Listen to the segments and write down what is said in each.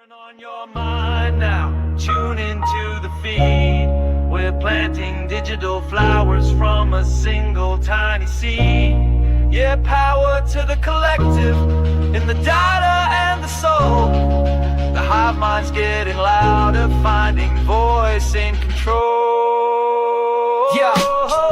Turn on your mind now, tune into the feed. We're planting digital flowers from a single tiny seed. Yeah, power to the collective, in the data and the soul. The hive mind's getting louder, finding voice in control. Yeah,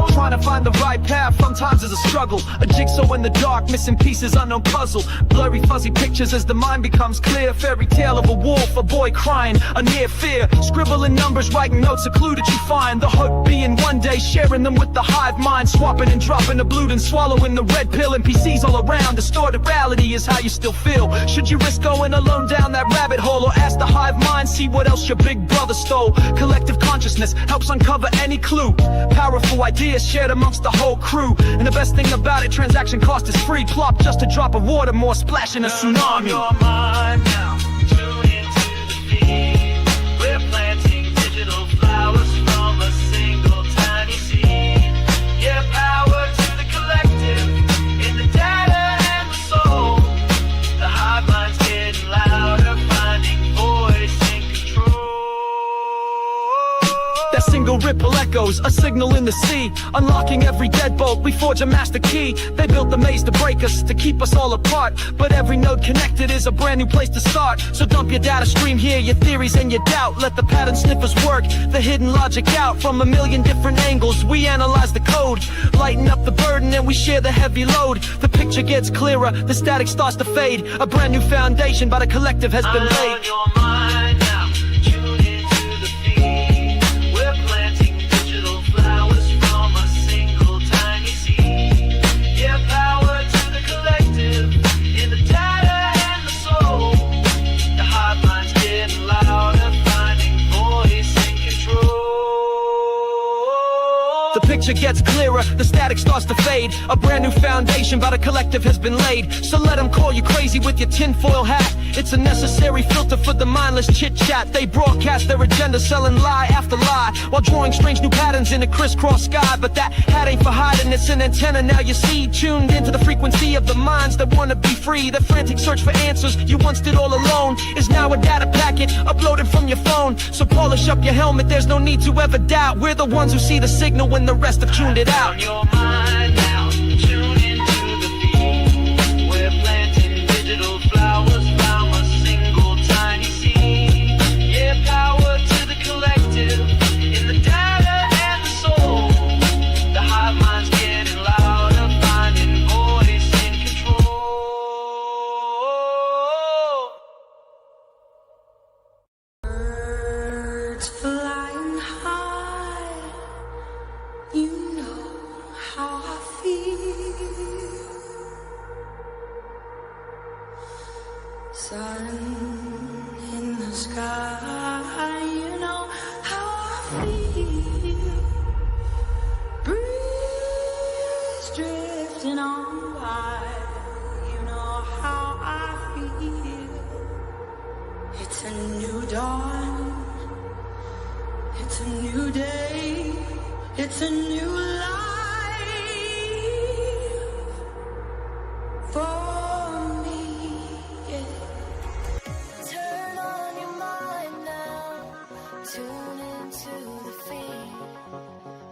trying to find the right path sometimes is a struggle. A jigsaw in the dark, missing pieces, unknown puzzle. Blurry fuzzy pictures as the mind becomes clear. Fairy tale of a wolf, a boy crying, a near fear. Scribbling numbers, writing notes, a clue that you find. The hope being one day sharing them with the hive mind. Swapping and dropping the blue and swallowing the red pill. NPCs all around, distorted reality is how you still feel. Should you risk going alone down that rabbit hole, or ask the hive mind, see what else your big brother stole? Collective consciousness helps uncover any clue. Powerful ideas shared amongst the whole crew. And the best thing about it, transaction cost is free. Plop just a drop of water, more splash in a tsunami. Your mind now, tune into the feed. We're planting digital flowers from a single tiny seed. Yeah, power to the collective, in the data and the soul. The hive mind's getting louder, finding voice in control. That single ripple echoes, a signal in the sea. Unlocking every deadbolt, we forge a master key. They built the maze to break us, to keep us all apart. But every node connected is a brand new place to start. So dump your data stream here, your theories and your doubt. Let the pattern sniffers work, the hidden logic out. From a million different angles, we analyze the code. Lighten up the burden and we share the heavy load. The picture gets clearer, the static starts to fade. A brand new foundation by the collective has been laid. On your mind now, tune into the feed. We're planting digital flowers from a single tiny seed. Yeah, power to the collective, in the data and the soul. The hive mind's getting louder, finding voice in control. The picture gets clearer, the static starts to fade. A brand new foundation by the collective has been laid. So let them call you crazy with your tinfoil hat. It's a necessary filter for the mindless chit-chat. They broadcast their agenda, selling lie after lie, while drawing strange new patterns in a crisscross sky. But that hat ain't for hiding, it's an antenna now you see. Tuned into the frequency of the minds that wanna be free. The frantic search for answers you once did all alone is now a data packet uploaded from your phone. So polish up your helmet, there's no need to ever doubt. We're the ones who see the signal when the rest have tuned it out. On your mind now, tune into the feed. We're planting digital flowers from a single tiny seed. Yeah, power to the collective, in the data and the soul. The hive mind's getting louder, finding voice in control. Birds flying high, you know how I feel. Sun in the sky, you know how I feel. Breeze drifting on by, you know how I feel. It's a new dawn, it's a new day, it's a new life for me, yeah. Turn on your mind now, tune into the feed.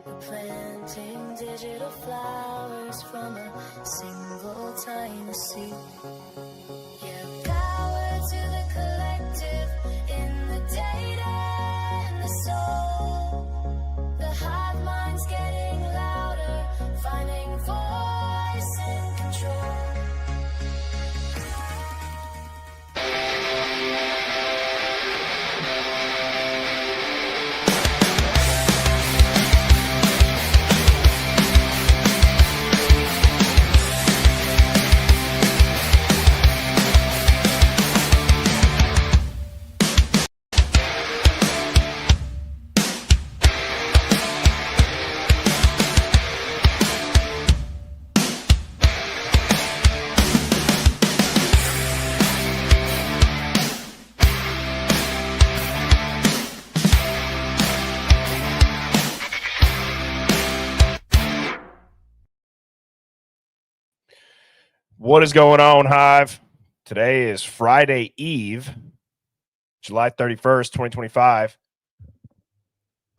We're planting digital flowers from a single tiny seed. Yeah, power to the collective, in the data and the soul. The hive mind's getting louder, finding voice in control. What is going on, Hive? Today is Friday Eve, July 31st, 2025.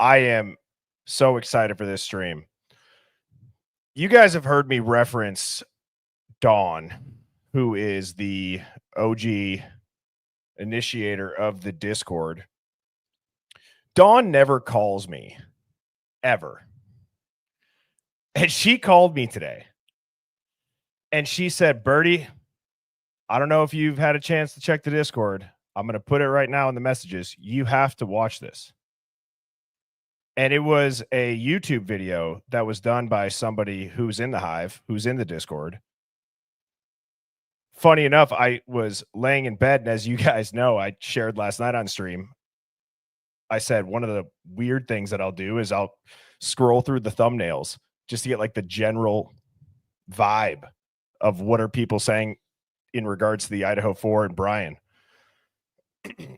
I am so excited for this stream. You guys have heard me reference Dawn, who is the OG initiator of the Discord. Dawn never calls me, ever. And she called me today. And she said, Bertie, I don't know if you've had a chance to check the Discord. I'm going to put it right now in the messages. You have to watch this. And it was a YouTube video that was done by somebody who's in the Hive, who's in the Discord. Funny enough, I was laying in bed, and as you guys know, I shared last night on stream. I said one of the weird things that I'll do is I'll scroll through the thumbnails just to get like the general vibe of what are people saying in regards to the Idaho 4 and Bryan.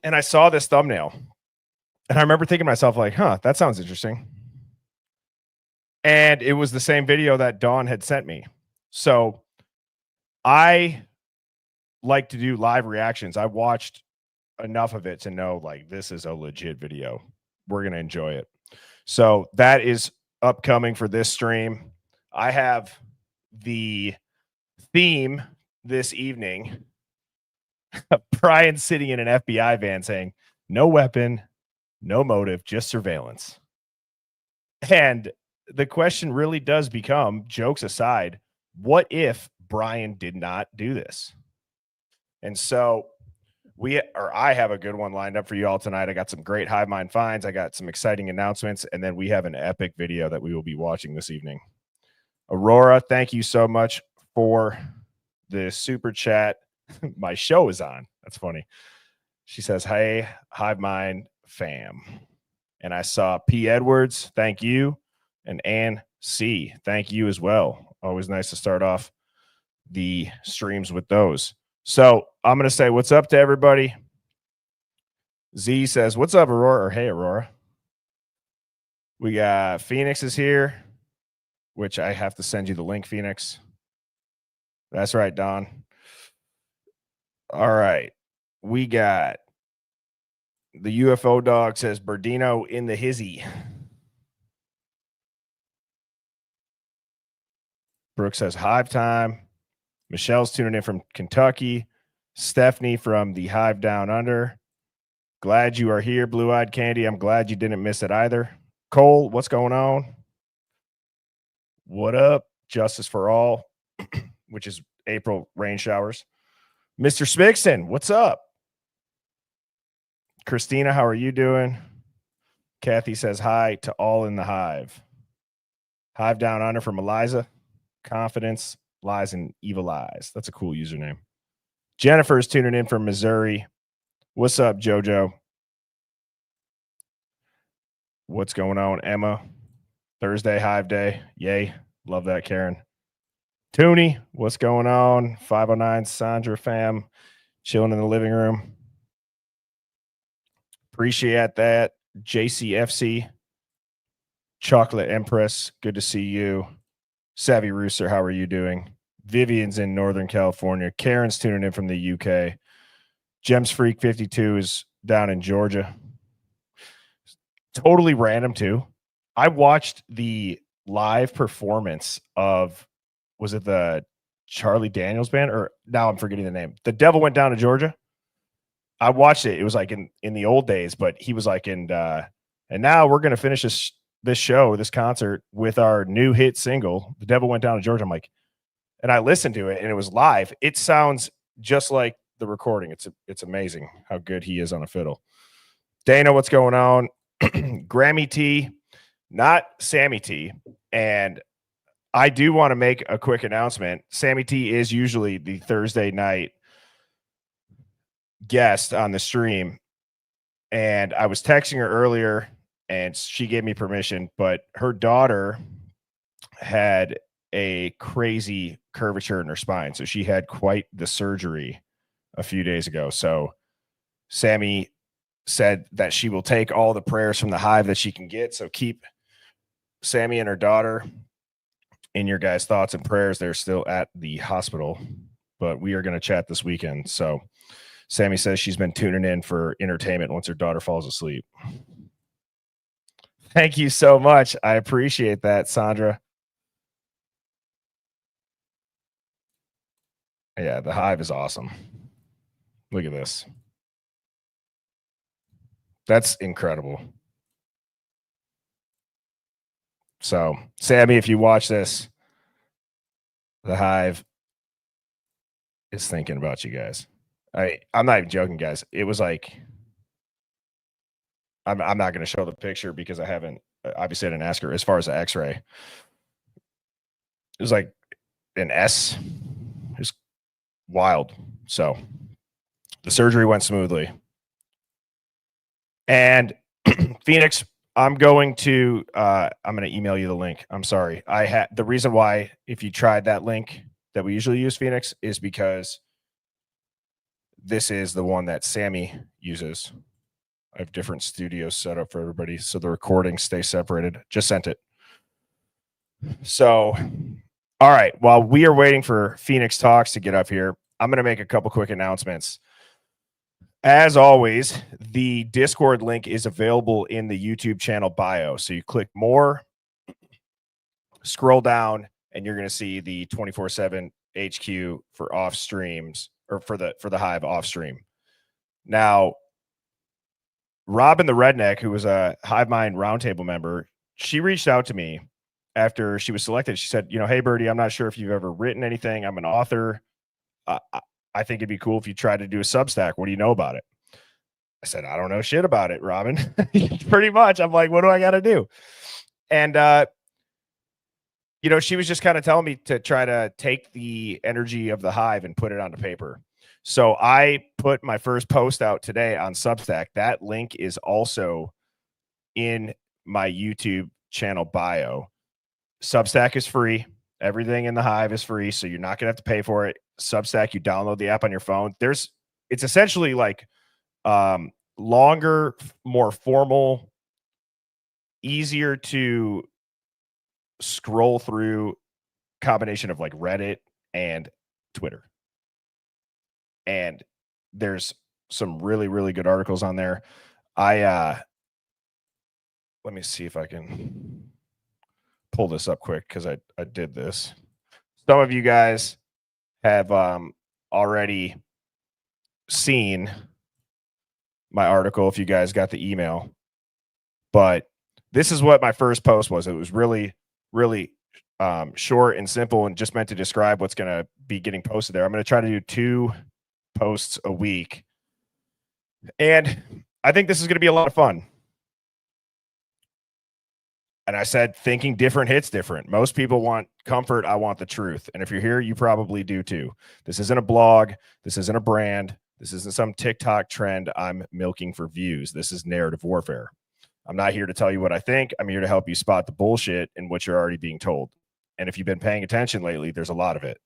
And I saw this thumbnail. And I remember thinking to myself, like, huh, that sounds interesting. And it was the same video that Dawn had sent me. So I like to do live reactions. I watched enough of it to know, like, this is a legit video. We're going to enjoy it. So that is upcoming for this stream. I have the theme this evening. Bryan sitting in an FBI van saying, no weapon, no motive, just surveillance. And the question really does become, jokes aside, what if Bryan did not do this? And so I have a good one lined up for you all tonight. I got some great Hive Mind finds. I got some exciting announcements, and then we have an epic video that we will be watching this evening. Aurora, thank you so much for the super chat. My show is on. That's funny. She says, hey, Hive Mind fam. And I saw P. Edwards, thank you. And Ann C., thank you as well. Always nice to start off the streams with those. So I'm going to say what's up to everybody. Z says, what's up, Aurora? Or hey, Aurora. We got Phoenix is here, which I have to send you the link, Phoenix. That's right, Don. All right. We got the UFO dog says Berdino in the hizzy. Brooke says Hive time. Michelle's tuning in from Kentucky. Stephanie from the Hive Down Under. Glad you are here, Blue Eyed Candy. I'm glad you didn't miss it either. Cole, what's going on? What up? Justice for All, which is April rain showers. Mr. Smixon, what's up? Christina, how are you doing? Kathy says hi to all in the Hive. Hive Down Under from Eliza. Confidence, lies, and evil eyes. That's a cool username. Jennifer's tuning in from Missouri. What's up, JoJo? What's going on, Emma? Thursday Hive Day. Yay. Love that, Karen. Toonie, what's going on? 509 Sandra fam. Chilling in the living room. Appreciate that. JCFC. Chocolate Empress. Good to see you. Savvy Rooster, how are you doing? Vivian's in Northern California. Karen's tuning in from the UK. Gems Freak 52 is down in Georgia. Totally random, too. I watched the live performance of, was it the Charlie Daniels band? Or now I'm forgetting the name. The Devil Went Down to Georgia. I watched it. It was like in the old days, but he was like and now we're going to finish this show, this concert with our new hit single, The Devil Went Down to Georgia. I'm like, and I listened to it and it was live. It sounds just like the recording. It's amazing how good he is on a fiddle. Dana, what's going on? Grammy T, not Sammy T. And I do want to make a quick announcement. Sammy T is usually the Thursday night guest on the stream. And I was texting her earlier and she gave me permission, but her daughter had a crazy curvature in her spine. So she had quite the surgery a few days ago. So Sammy said that she will take all the prayers from the Hive that she can get. So keep Sammy and her daughter in your guys' thoughts and prayers. They're still at the hospital, but we are going to chat this weekend. So Sammy says she's been tuning in for entertainment once her daughter falls asleep. Thank you so much. I appreciate that, Sandra. Yeah, the Hive is awesome. Look at this. That's incredible. So, Sammy, if you watch this, the Hive is thinking about you guys. I'm not even joking, guys. It was like, I'm not going to show the picture because I haven't, obviously I didn't ask her. As far as the x-ray, it was like an S. It was wild. So the surgery went smoothly. And Phoenix, I'm going to email you the link. I'm sorry. The reason why, if you tried that link that we usually use, Phoenix, is because this is the one that Sammy uses. I have different studios set up for everybody, so the recordings stay separated. Just sent it. So, all right. While we are waiting for Phoenix Talks to get up here, I'm going to make a couple quick announcements. As always, the Discord link is available in the YouTube channel bio. So you click more, scroll down, and you're going to see the 24/7 HQ for off streams, or for the Hive off stream. Now, Robin the Redneck, who was a Hive Mind Roundtable member, she reached out to me after she was selected. She said, hey, Birdie, I'm not sure if you've ever written anything. I'm an author. I think it'd be cool if you tried to do a Substack. What do you know about it? I said, I don't know shit about it, Robin. Pretty much. I'm like, what do I got to do? And, she was just kind of telling me to try to take the energy of the Hive and put it onto paper. So I put my first post out today on Substack. That link is also in my YouTube channel bio. Substack is free. Everything in the Hive is free, so you're not going to have to pay for it. Substack, you download the app on your phone. It's essentially like longer, more formal, easier to scroll through combination of like Reddit and Twitter. And there's some really, really good articles on there. Let me see if I can pull this up quick because I did this. Some of you guys have already seen my article if you guys got the email. But this is what my first post was. It was really, really short and simple and just meant to describe what's going to be getting posted there. I'm going to try to do 2 posts a week. And I think this is going to be a lot of fun. And I said, thinking different hits different. Most people want comfort. I want the truth. And if you're here, you probably do too. This isn't a blog. This isn't a brand. This isn't some TikTok trend I'm milking for views. This is narrative warfare. I'm not here to tell you what I think. I'm here to help you spot the bullshit in what you're already being told. And if you've been paying attention lately, there's a lot of it.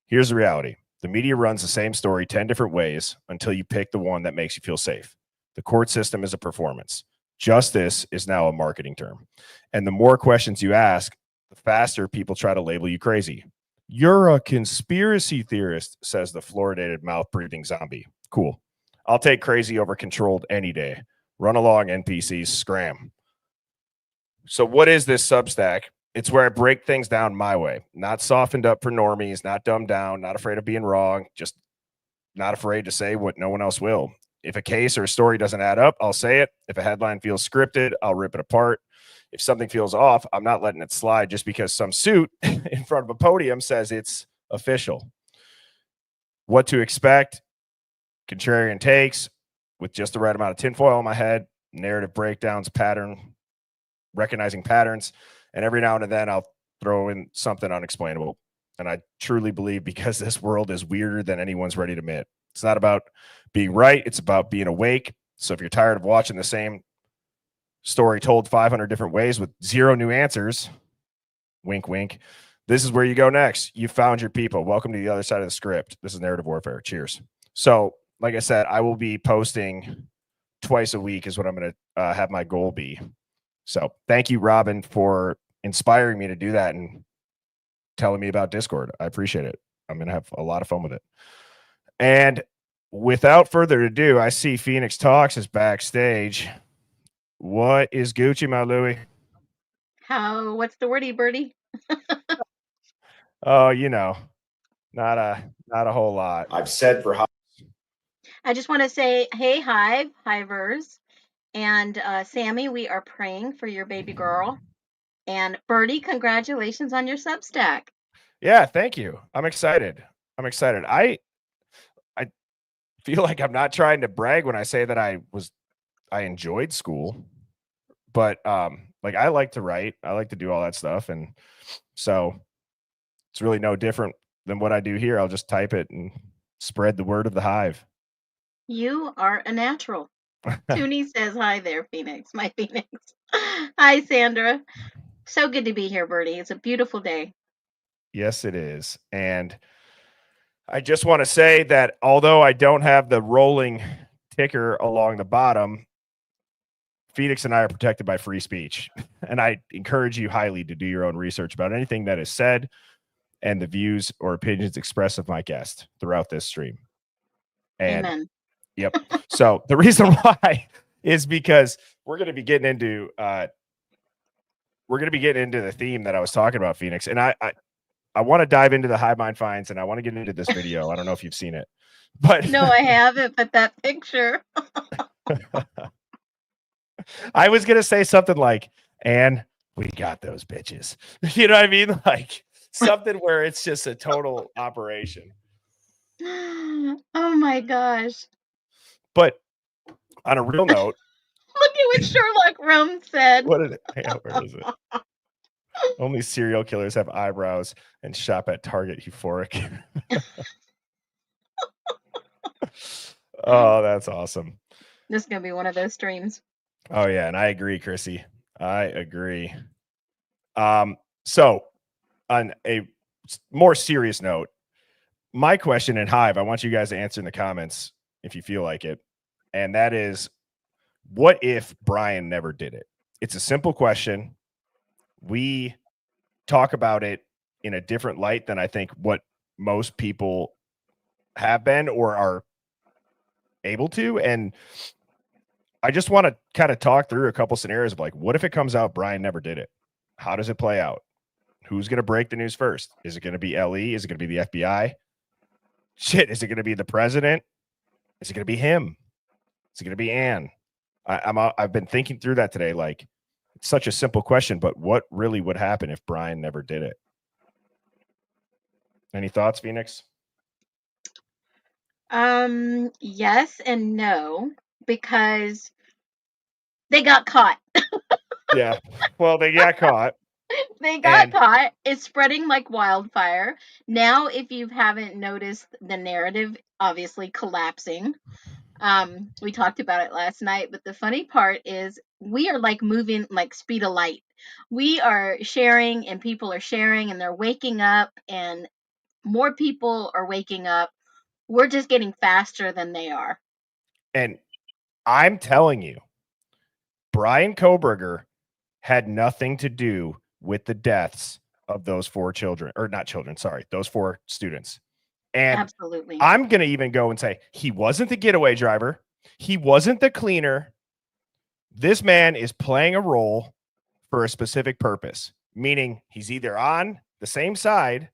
Here's the reality. The media runs the same story 10 different ways until you pick the one that makes you feel safe. The court system is a performance. Justice is now a marketing term. And the more questions you ask, the faster people try to label you crazy. You're a conspiracy theorist, says the fluoridated mouth-breathing zombie. Cool. I'll take crazy over controlled any day. Run along, NPCs, scram. So what is this Substack? It's where I break things down my way, not softened up for normies, not dumbed down, not afraid of being wrong, just not afraid to say what no one else will. If a case or a story doesn't add up, I'll say it. If a headline feels scripted, I'll rip it apart. If something feels off, I'm not letting it slide just because some suit in front of a podium says it's official. What to expect? Contrarian takes with just the right amount of tinfoil in my head, narrative breakdowns, recognizing patterns, and every now and then I'll throw in something unexplainable. And I truly believe because this world is weirder than anyone's ready to admit. It's not about being right. It's about being awake. So if you're tired of watching the same story told 500 different ways with 0 new answers, wink, wink, this is where you go next. You found your people. Welcome to the other side of the script. This is Narrative Warfare. Cheers. So, like I said, I will be posting twice a week is what I'm going to have my goal be. So thank you, Robin, for inspiring me to do that and telling me about Discord. I appreciate it. I'm going to have a lot of fun with it. And without further ado, I see Phoenix Talks is backstage. What is Gucci, my Louie? What's the wordy birdie? Oh, you know, not a whole lot. I've said for I just want to say, hey, Hive, Hivers, and Sammy, we are praying for your baby girl. And Birdie, congratulations on your Substack. Yeah, thank you. I'm excited. I feel like I'm not trying to brag when I say that I enjoyed school, but like I like to write, I like to do all that stuff, and so it's really no different than what I do here. I'll just type it and spread the word of the Hive. You are a natural. Toonie says hi there, Phoenix, my Phoenix. Hi, Sandra. So good to be here, Birdie. It's a beautiful day. Yes, it is. And I just want to say that although I don't have the rolling ticker along the bottom, Phoenix and I are protected by free speech. And I encourage you highly to do your own research about anything that is said and the views or opinions expressed of my guest throughout this stream. And Amen. Yep. So the reason why is because we're going to be getting into the theme that I was talking about, Phoenix. And I want to dive into the Hive Mind Finds, and I want to get into this video. I don't know if you've seen it, but No, I haven't, but that picture. I was going to say something like, and we got those bitches. You know what I mean? Like something where it's just a total operation. Oh my gosh. But on a real note, look at what Sherlock Holmes said. What did it? Hang on, where is it? Only serial killers have eyebrows and shop at Target. Euphoric. Oh, that's awesome. This is gonna be one of those streams. Oh yeah, and I agree, Chrissy. I agree. So on a more serious note, my question in Hive, I want you guys to answer in the comments if you feel like it. And that is, what if Bryan never did it? It's a simple question. We talk about it in a different light than I think what most people have been or are able to. And I just want to kind of talk through a couple scenarios of like, what if it comes out Bryan never did it? How does it play out? Who's going to break the news first? Is it going to be LE? Is it going to be the FBI? Shit, is it going to be the president? Is it going to be him? Is it going to be Ann? I've been thinking through that today. Like, it's such a simple question, but what really would happen if Bryan never did it? Any thoughts, Phoenix? Yes and no, because they got caught. Yeah. Well, they got caught. They got caught. It's spreading like wildfire. Now, if you haven't noticed the narrative obviously collapsing. We talked about it last night, but the funny part is we are like moving like speed of light. We are sharing and people are sharing and they're waking up and more people are waking up. We're just getting faster than they are. And I'm telling you, Bryan Kohberger had nothing to do with the deaths of those four children, or not children, sorry, those four students. And absolutely, I'm going to even go and say he wasn't the getaway driver. He wasn't the cleaner. This man is playing a role for a specific purpose, meaning he's either on the same side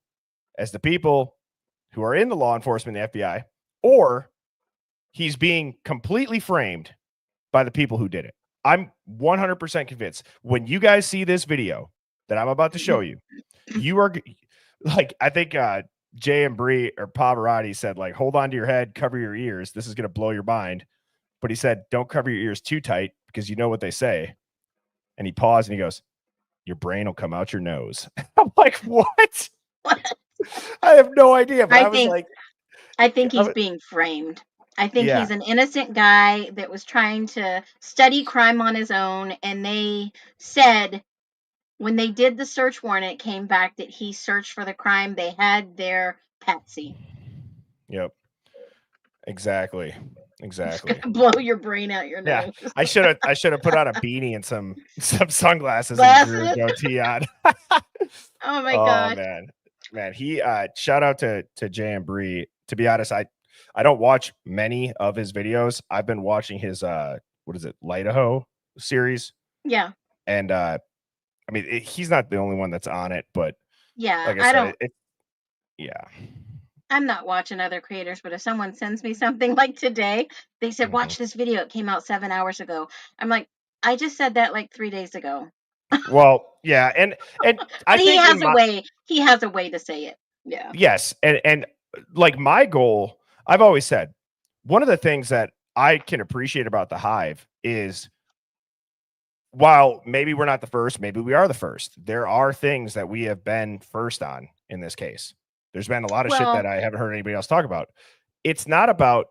as the people who are in the law enforcement, the FBI, or he's being completely framed by the people who did it. I'm 100% convinced. When you guys see this video that I'm about to show you, you are like, I think Jay and Bree or Pavarotti said, like, hold on to your head, cover your ears. This is going to blow your mind. But he said, don't cover your ears too tight because you know what they say. And he paused and he goes, your brain will come out your nose. I'm like, what? I have no idea. But I think he's being framed. I think he's an innocent guy that was trying to study crime on his own. And they said when they did the search warrant, it came back that he searched for the crime. They had their patsy. Yep. Exactly. Blow your brain out your nose. Yeah. I should have put on a beanie and some sunglasses and drew a goatee on. Oh my god. Man. He shout out to Jay and Bree. To be honest, I don't watch many of his videos. I've been watching his what is it, Idaho series, Yeah. and I mean he's not the only one that's on it, but Yeah. like I I said, don't. yeah. I'm not watching other creators, but if someone sends me something like today, they said, Mhm. watch this video. It came out 7 hours ago. I'm like, I just said that like 3 days ago. Well, yeah, and I But he think in has a my way. He has a way to say it. Yeah. yes, and like my goal, I've always said one of the things that I can appreciate about the Hive is while maybe we're not the first, maybe we are the first. There are things that we have been first on in this case. There's been a lot of shit that Well, I haven't heard anybody else talk about. It's not about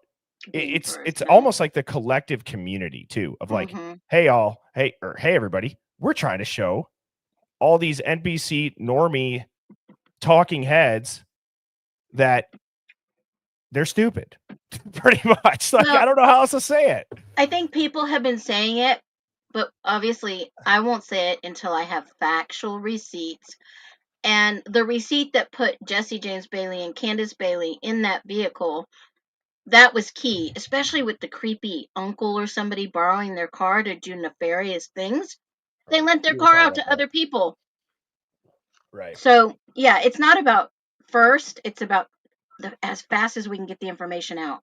being it's first. No. almost like the collective community too of like, Mhm. hey y'all, hey or hey everybody, we're trying to show all these NBC normie talking heads that they're stupid. Pretty much. Like I Well, don't know how else to say it. I think people have been saying it, but obviously I won't say it until I have factual receipts. And the receipt that put Jesse James Bailey and Candace Bailey in that vehicle, that was key, especially with the creepy uncle or somebody borrowing their car to do nefarious things. They Right. lent their We were car talking out about to that. other people. Right. So, yeah, it's not about first, it's about as fast as we can get the information out.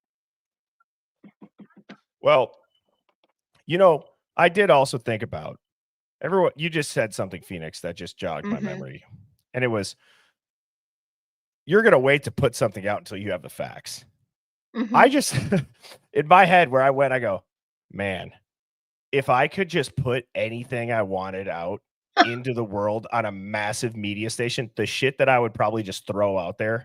Well, you know, I did also think about everyone. You just said something, Phoenix, that just jogged my Mhm. memory. And it was you're gonna wait to put something out until you have the facts. I Mhm. just in my head where I went, I go, man, if I could just put anything I wanted out into the world on a massive media station, the shit that I would probably just throw out there,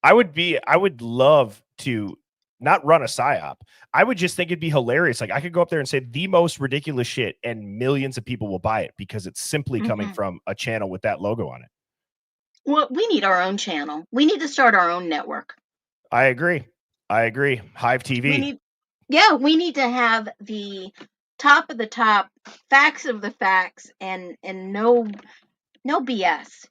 I would love to not run a psyop. I would just think it'd be hilarious. Like I could go up there and say the most ridiculous shit and millions of people will buy it because it's simply coming Mhm. from a channel with that logo on it. Well, we need our own channel. We need to start our own network. I agree. I agree. Hive We TV. need, yeah, we need to have the top of the top facts of the facts, and no BS.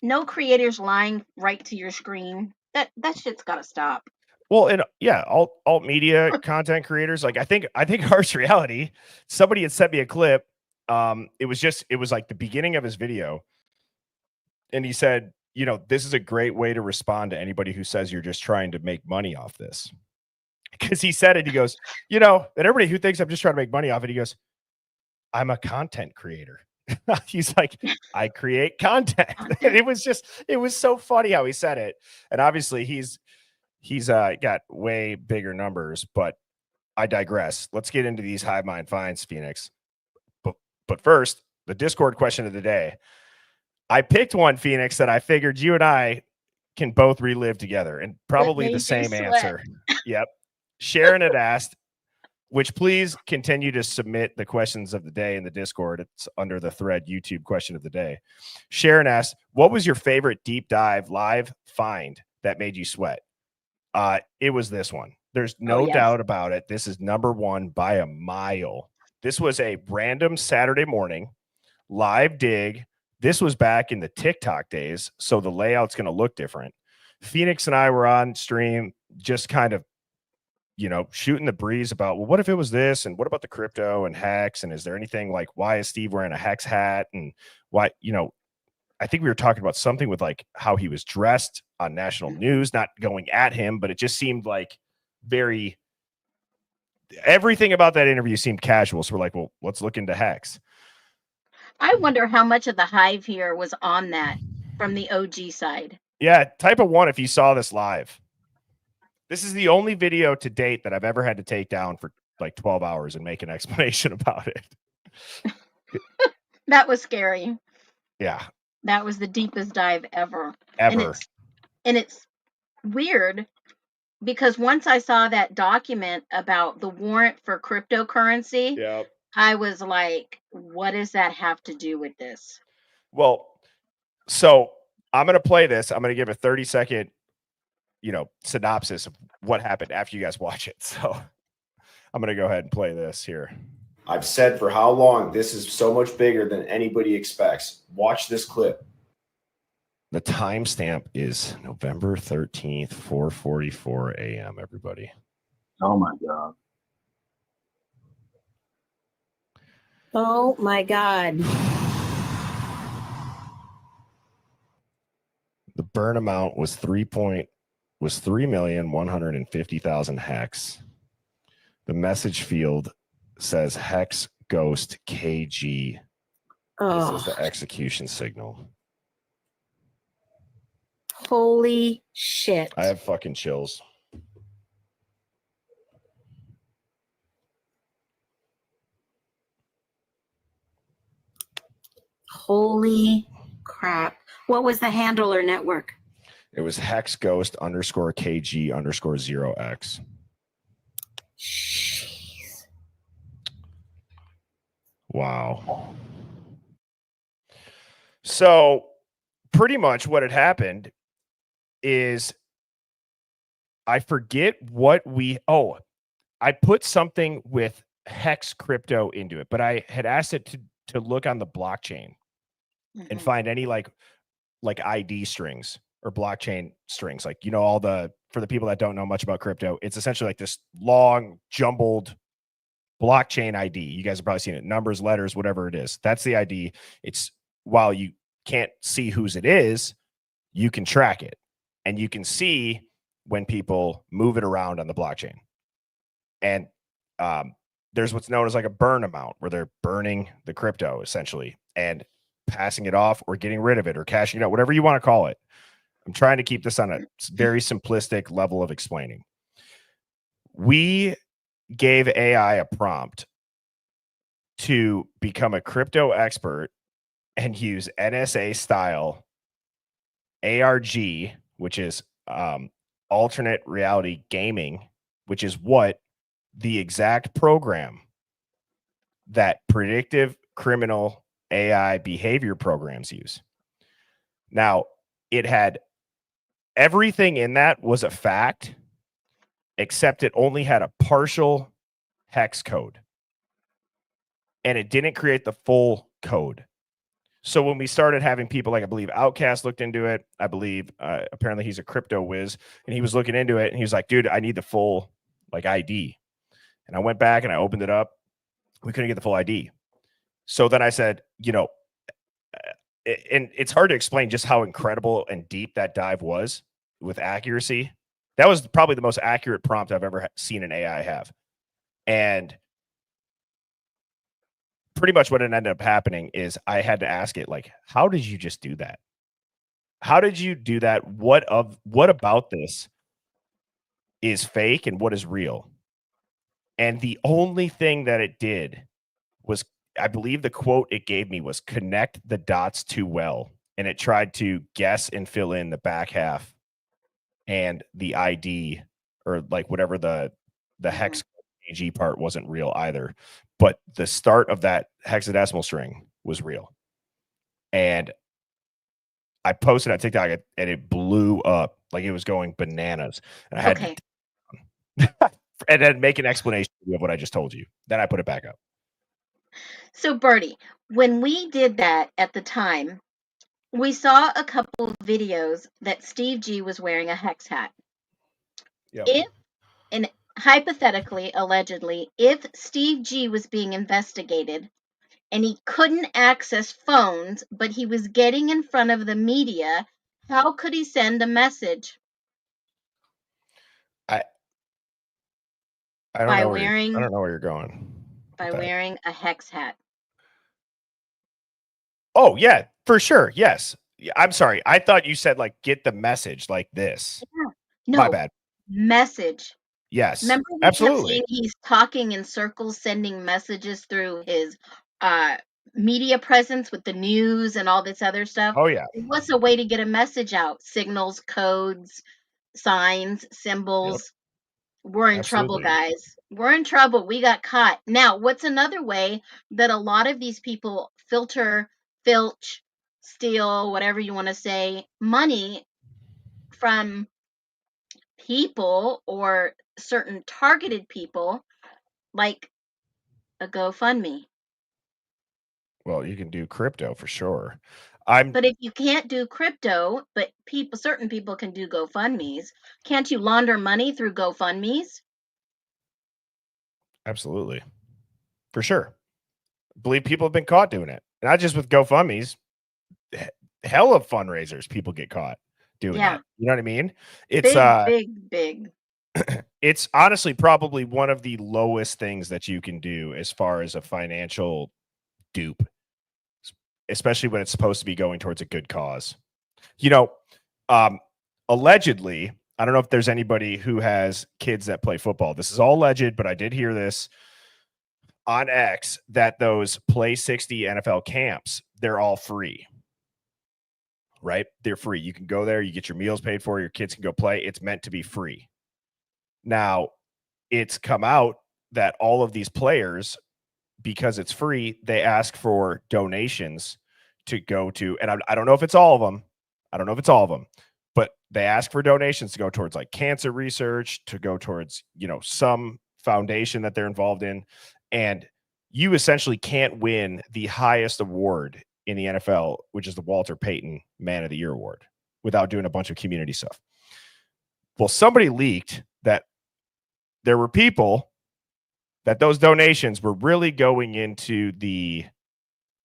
No creators lying right to your screen. That shit's got to stop. Well, and yeah, alt media content creators. Like I think Harsh Reality, somebody had sent me a clip. It was like the beginning of his video. And he said, you know, this is a great way to respond to anybody who says you're just trying to make money off this. Because he said it, he goes, you know, and everybody who thinks I'm just trying to make money off it, he goes, I'm a content creator. He's like, I create content. And it was so funny how he said it. And obviously he's got way bigger numbers, but I digress. Let's get into these hive mind finds, Phoenix. But first, the Discord question of the day. I picked one, Phoenix, that I figured you and I can both relive together and That probably the made you same sweat. answer. Yep. Sharon had asked, which please continue to submit the questions of the day in the Discord. It's under the thread YouTube question of the day. Sharon asked, what was your favorite deep dive live find that made you sweat? It was this one. There's no yes. doubt about it. This is number one by a mile. This was a random Saturday morning live dig. This was back in the TikTok days, so the layout's going to look different. Phoenix and I were on stream just kind of, you know, shooting the breeze about, well, what if it was this? And what about the crypto and hex? And is there anything like, why is Steve wearing a hex hat? And why, you know, I think we were talking about something with like how he was dressed on national news, not going at him, but it just seemed like everything about that interview seemed casual. So we're like, well, let's look into hex. I wonder how much of the hive here was on that from the OG side. Yeah, type of one if you saw this live. This is the only video to date that I've ever had to take down for like 12 hours and make an explanation about it. That was scary. Yeah. That was the deepest dive ever. Ever. And it's weird because once I saw that document about the warrant for cryptocurrency, Yep. I was like, what does that have to do with this? Well, so I'm going to play this. I'm going to give a 30-second, you know, synopsis of what happened after you guys watch it. So I'm going to go ahead and play this here. I've said for how long this is so much bigger than anybody expects. Watch this clip. The timestamp is November 13th, 4:44 a.m. Everybody. Oh my God. Oh my God. The burn amount was 3,150,000 hex. The message field says hex ghost KG. This is the Oh, execution signal. holy shit. I have fucking chills. Holy crap. What was the handle or network? It was hex ghost underscore KG underscore 0x. Jeez. Wow. So pretty much what had happened is I forget what I put something with hex crypto into it, but I had asked it to look on the blockchain and find any like ID strings or blockchain strings. Like, all for the people that don't know much about crypto, it's essentially like this long jumbled blockchain ID. You guys have probably seen it. Numbers, letters, whatever it is. That's the ID. It's while you can't see whose it is, you can track it. And you can see when people move it around on the blockchain. And there's what's known as like a burn amount, where they're burning the crypto essentially and passing it off or getting rid of it or cashing it out, whatever you want to call it. I'm trying to keep this on a very simplistic level of explaining. We gave AI a prompt to become a crypto expert and use NSA style ARG, which is alternate reality gaming, which is what the exact program that predictive criminal AI behavior programs use. Now, it had everything in that was a fact, except it only had a partial hex code. And it didn't create the full code. So when we started having people like, I believe Outcast looked into it, I believe apparently he's a crypto whiz, and he was looking into it and he was like, dude, I need the full like ID. And I went back and I opened it up. We couldn't get the full ID. So then I said, and it's hard to explain just how incredible and deep that dive was with accuracy. That was probably the most accurate prompt I've ever seen an AI have. And pretty much what ended up happening is I had to ask it, like, how did you just do that? How did you do that? What about this is fake and what is real? And the only thing that it did was, I believe the quote it gave me was, connect the dots too well. And it tried to guess and fill in the back half and the ID, or like whatever the hex AG part wasn't real either. But the start of that hexadecimal string was real. And I posted on TikTok and it blew up. Like, it was going bananas. And I had Okay. and then make an explanation of what I just told you. Then I put it back up. So, Bertie, when we did that at the time, we saw a couple of videos that Steve G was wearing a hex hat. Yep. If, and hypothetically, allegedly, if Steve G was being investigated and he couldn't access phones, but he was getting in front of the media, how could he send a message? I don't By know wearing I don't know where you're going. by with that. wearing a hex hat. Oh, yeah, for sure. Yes. Yeah, I'm sorry. I thought you said like get the message like this. No, My bad. message. Yes. Remember we kept Absolutely. saying he's talking in circles, sending messages through his media presence with the news and all this other stuff. Oh, yeah. What's a way to get a message out? Signals, codes, signs, symbols. We're in trouble, Absolutely. guys. We're in trouble. We got caught. Now, what's another way that a lot of these people filch, steal, whatever you want to say, money from people or certain targeted people, like a GoFundMe? Well, you can do crypto for sure. But if you can't do crypto, but certain people can do GoFundMe's, can't you launder money through GoFundMe's? Absolutely. For sure. Believe people have been caught doing it. Not just with GoFundMe's, hell of fundraisers people get caught doing Yeah. that. You know what I mean? It's Big. it's honestly probably one of the lowest things that you can do as far as a financial dupe, especially when it's supposed to be going towards a good cause. You know, allegedly, I don't know if there's anybody who has kids that play football. This is all alleged, but I did hear this on X that those Play 60 NFL camps, they're all free. Right? They're free. You can go there, you get your meals paid for, your kids can go play. It's meant to be free. Now, it's come out that all of these players, because it's free, they ask for donations to go to, and I don't know if it's all of them. I don't know if it's all of them, but they ask for donations to go towards like cancer research, to go towards, you know, some foundation that they're involved in. And you essentially can't win the highest award in the NFL, which is the Walter Payton Man of the Year award, without doing a bunch of community stuff. Well, somebody leaked that there were people that those donations were really going into the,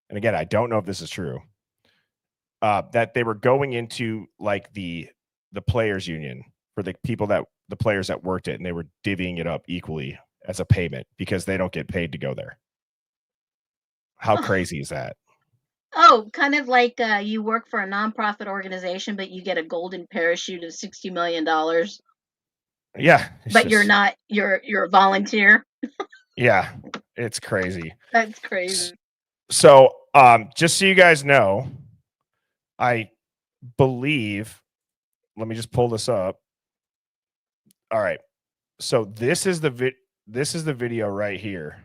and again, I don't know if this is true, that they were going into like the players union for the people that the players that worked it, and they were divvying it up equally as a payment because they don't get paid to go there. How crazy is that? Oh, kind of like you work for a nonprofit organization, but you get a golden parachute of $60 million. Yeah. But you're not, you're a volunteer. Yeah, it's crazy. That's crazy. So, just so you guys know, I believe, let me just pull this up. All right. So this is the video right here.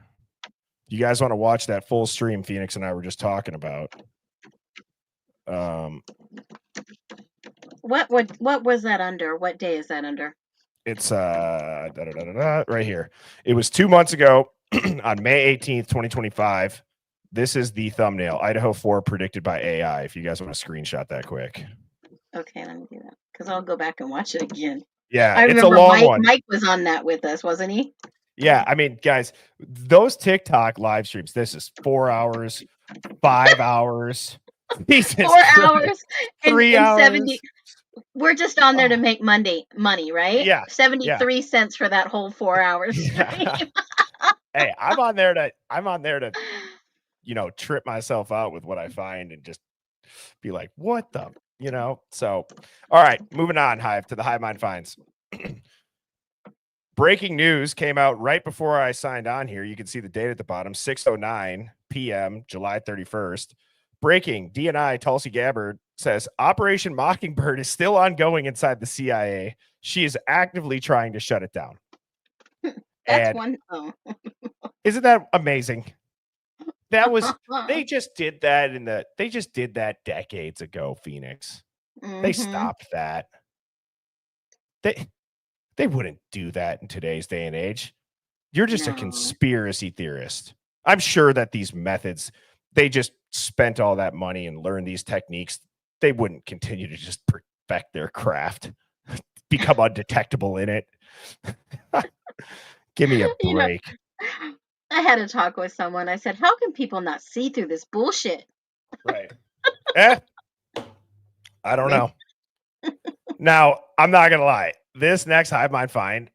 You guys want to watch that full stream Phoenix and I were just talking about? What was that under? What day is that under? It's right here. It was 2 months ago on May 18th, 2025. This is the thumbnail. Idaho 4 predicted by AI. If you guys want to screenshot that quick. Okay, let me do that because I'll go back and watch it again. Yeah, I it's a remember long one. Mike was on that with us, wasn't he? Yeah, I mean, guys, those TikTok live streams, this is 4 hours, 5 hours. Jesus 4 Christ. hours 3 and hours. 70. We're just on there to make money, right? Yeah. 73 cents for that whole 4 hours. Yeah. Hey, I'm on there to, you know, trip myself out with what I find and just be like, what the, you know? So, all right, moving on, Hive, to the Hive Mind Finds. Breaking news came out right before I signed on here. You can see the date at the bottom, 6:09 p.m., July 31st. Breaking, DNI Tulsi Gabbard says Operation Mockingbird is still ongoing inside the CIA. She is actively trying to shut it down. That's one. Oh. Isn't that amazing? That was, they just did that decades ago, Phoenix. They stopped that. They wouldn't do that in today's day and age. You're just a conspiracy theorist. I'm sure that these methods, they just spent all that money and learned these techniques. They wouldn't continue to just perfect their craft, become undetectable in it. Give me a break. I had a talk with someone. I said, how can people not see through this bullshit? Right. I don't know. Now, I'm not going to lie. This next Hive Mind Find,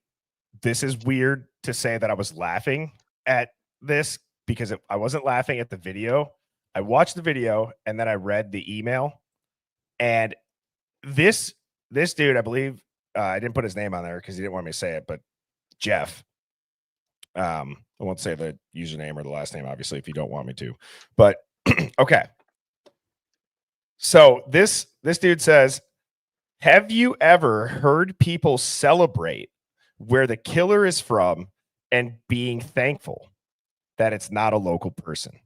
this is weird to say that I was laughing at this because I wasn't laughing at the video. I watched the video and then I read the email. And this dude, I believe, I didn't put his name on there because he didn't want me to say it, but Jeff. I won't say the username or the last name, obviously, if you don't want me to. But okay. So this dude says, have you ever heard people celebrate where the killer is from and being thankful that it's not a local person?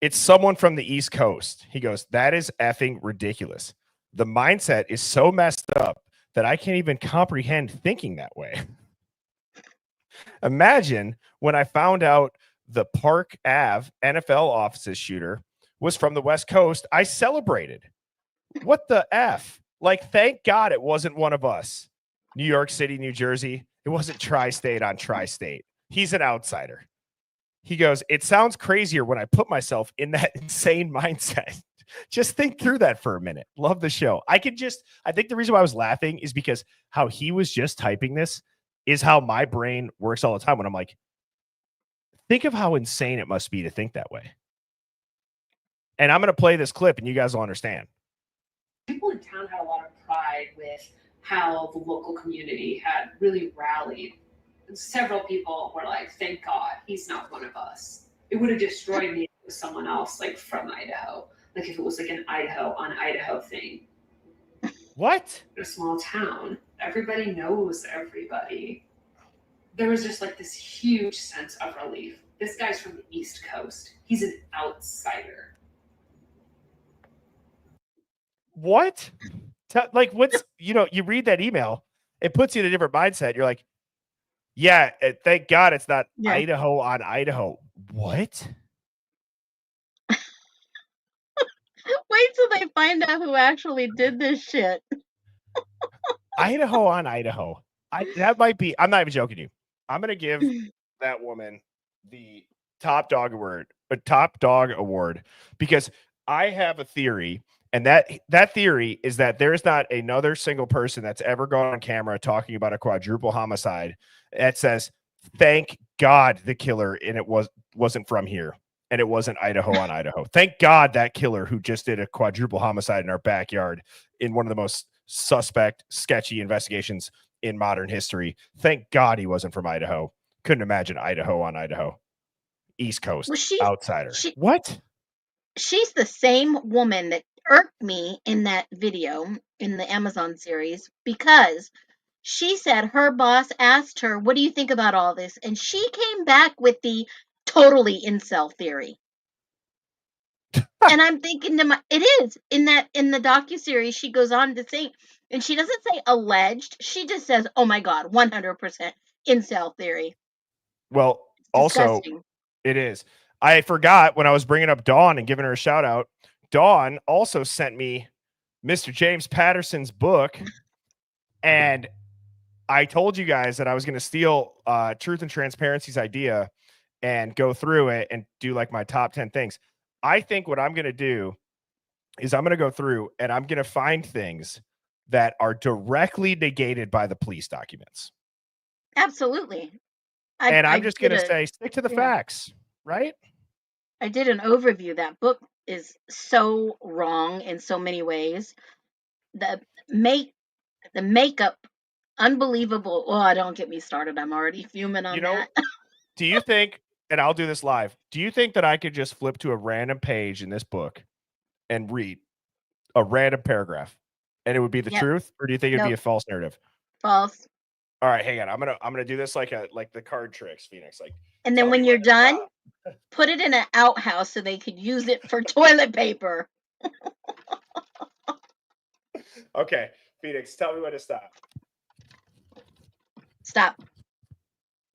It's someone from the East Coast. He goes, that is effing ridiculous. The mindset is so messed up that I can't even comprehend thinking that way. Imagine when I found out the Park Ave NFL offices shooter was from the West Coast, I celebrated. What the F? Like, thank God it wasn't one of us. New York City, New Jersey. It wasn't tri-state on tri-state. He's an outsider. He goes, it sounds crazier when I put myself in that insane mindset. Just think through that for a minute. Love the show. I think the reason why I was laughing is because how he was just typing this is how my brain works all the time when I'm like, think of how insane it must be to think that way. And I'm going to play this clip and you guys will understand. People in town had a lot of pride with how the local community had really rallied. Several people were like, thank God he's not one of us. It would have destroyed me if it was someone else, like from Idaho. Like if it was like an Idaho on Idaho thing. What? In a small town, everybody knows everybody. There was just like this huge sense of relief. This guy's from the East Coast. He's an outsider. What? Like, what's, you read that email, it puts you in a different mindset. You're like, yeah, thank God it's not Idaho on Idaho. What? Wait till they find out who actually did this shit. Idaho on Idaho. That might be, I'm not even joking you. I'm going to give that woman the top dog award because I have a theory. And that theory is that there's not another single person that's ever gone on camera talking about a quadruple homicide that says, thank God the killer and it wasn't from here and it wasn't Idaho on Idaho. Thank God that killer who just did a quadruple homicide in our backyard in one of the most suspect, sketchy investigations in modern history. Thank God he wasn't from Idaho. Couldn't imagine Idaho on Idaho. East Coast, outsider. What? She's the same woman that irked me in that video in the Amazon series because she said her boss asked her, what do you think about all this? And she came back with the totally incel theory. And I'm thinking it is in the docuseries, she goes on to say, and she doesn't say alleged, she just says, oh my God, 100% incel theory. Well, also it is. I forgot when I was bringing up Dawn and giving her a shout out. Dawn also sent me Mr. James Patterson's book. And I told you guys that I was going to steal Truth and Transparency's idea and go through it and do like my top 10 things. I think what I'm going to do is I'm going to go through and I'm going to find things that are directly negated by the police documents. Absolutely. I'm just going to say, stick to the facts, right? I did an overview. That book is so wrong in so many ways. The makeup, unbelievable. Oh, don't get me started. I'm already fuming on that. Do you think, and I'll do this live, do you think that I could just flip to a random page in this book and read a random paragraph and it would be the truth? Or do you think it'd be a false narrative? False. All right, hang on. I'm gonna do this like the card tricks, Phoenix. Like, and then when you're done, put it in an outhouse so they could use it for toilet paper. Okay, Phoenix, tell me when to stop. Stop.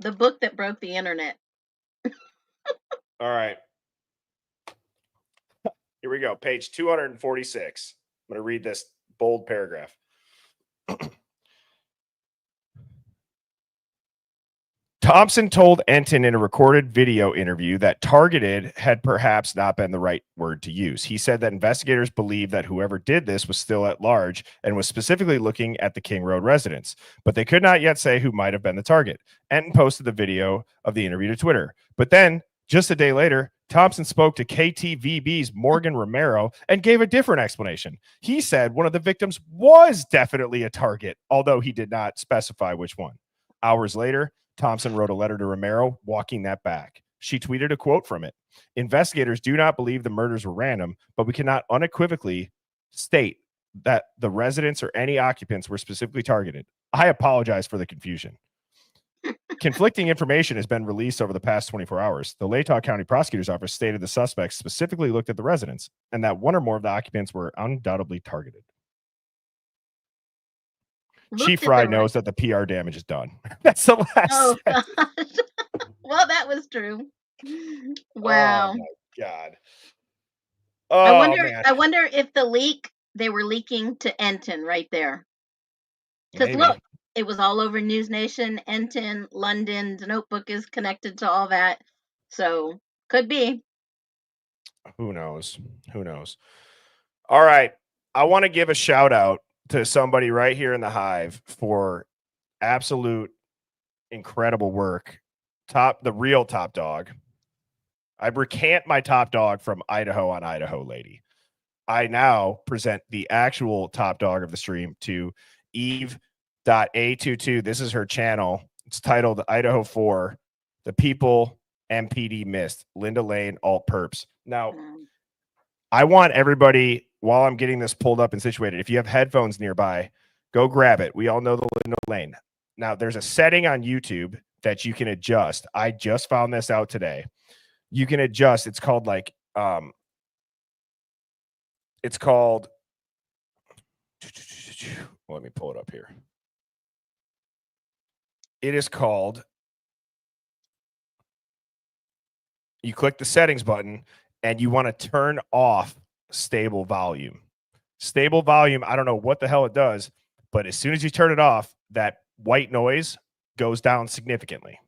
The book that broke the internet. All right. Here we go. Page 246. I'm going to read this bold paragraph. Thompson told Enton in a recorded video interview that targeted had perhaps not been the right word to use. He said that investigators believed that whoever did this was still at large and was specifically looking at the King Road residence, but they could not yet say who might have been the target. Enton posted the video of the interview to Twitter. But then, just a day later, Thompson spoke to KTVB's Morgan Romero and gave a different explanation. He said one of the victims was definitely a target, although he did not specify which one. Hours later, Thompson wrote a letter to Romero walking that back. She tweeted a quote from it. Investigators do not believe the murders were random, but we cannot unequivocally state that the residents or any occupants were specifically targeted. I apologize for the confusion. Conflicting information has been released over the past 24 hours. The Latah County Prosecutor's Office stated the suspects specifically looked at the residents and that one or more of the occupants were undoubtedly targeted. Chief Fry knows that the PR damage is done. That's the last. Oh, well, that was true. Wow. Oh, my God. Oh man, I wonder if they were leaking to Enton right there. Because maybe. look, it was all over News Nation, Enton, London. The Notebook is connected to all that, so could be. Who knows? Who knows? All right. I want to give a shout out to somebody right here in the Hive for absolute incredible work. The real top dog. I recant my top dog from Idaho on Idaho Lady. I now present the actual top dog of the stream to Eve.A22. This is her channel. It's titled Idaho 4, The People MPD Missed, Linda Lane, Alt Perps. Now, I want everybody, while I'm getting this pulled up and situated, if you have headphones nearby, go grab it. We all know the Linda Lane. Now, there's a setting on YouTube that you can adjust. I just found this out today. You can adjust. It's called let me pull it up here. It is called, you click the settings button and you want to turn off stable volume. Stable volume, I don't know what the hell it does, but as soon as you turn it off, that white noise goes down significantly.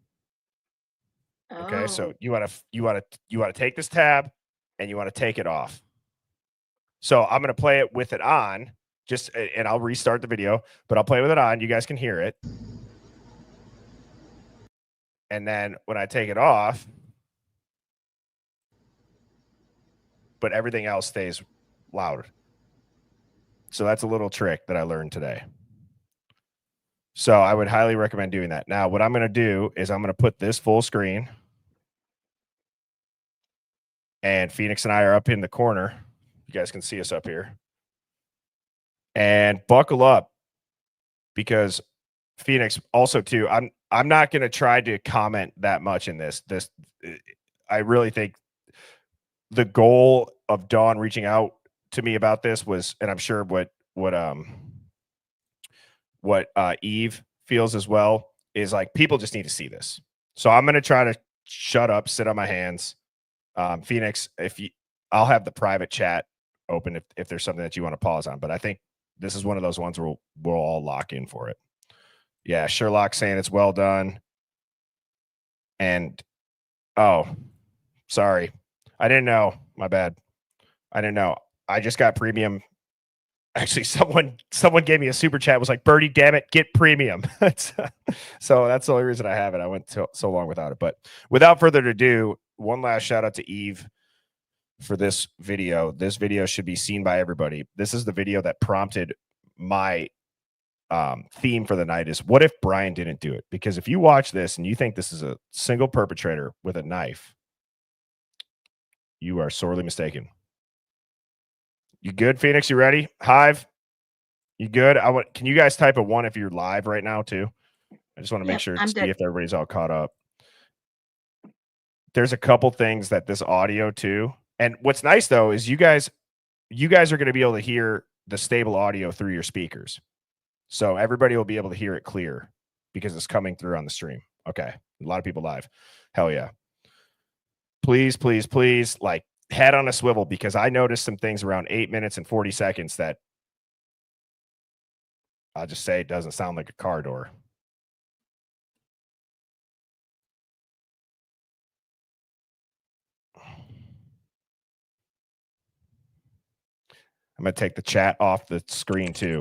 Okay, so you want to take this tab and you want to take it off. So I'm going to play it with it on, and I'll restart the video, but I'll play with it on. You guys can hear it. And then when I take it off, but everything else stays loud. So that's a little trick that I learned today. So I would highly recommend doing that. Now, what I'm going to do is I'm going to put this full screen. And Phoenix and I are up in the corner. You guys can see us up here. And buckle up, because Phoenix also too, I'm not going to try to comment that much in this. I really think the goal of Dawn reaching out to me about this was, and I'm sure what Eve feels as well, is like, people just need to see this. So I'm going to try to shut up, sit on my hands. Phoenix, I'll have the private chat open if there's something that you want to pause on, but I think this is one of those ones where we'll all lock in for it. Yeah, Sherlock saying it's well done. And sorry, I didn't know. My bad. I didn't know. I just got premium. Actually, someone gave me a super chat, was like, Birdie, damn it, get premium. So that's the only reason I have it. I went so long without it. But without further ado, one last shout out to Eve for this video. This video should be seen by everybody. This is the video that prompted my theme for the night, is what if Bryan didn't do it? Because if you watch this and you think this is a single perpetrator with a knife, you are sorely mistaken. You good, Phoenix? You ready? Hive, you good? Can you guys type a 1 if you're live right now too? I just want to make sure to see if everybody's all caught up. There's a couple things that this audio too. And what's nice though is you guys are going to be able to hear the stable audio through your speakers. So everybody will be able to hear it clear because it's coming through on the stream. Okay. A lot of people live. Hell yeah. Please, please, please, like, head on a swivel, because I noticed some things around 8 minutes and 40 seconds that I'll just say it doesn't sound like a car door. I'm going to take the chat off the screen too.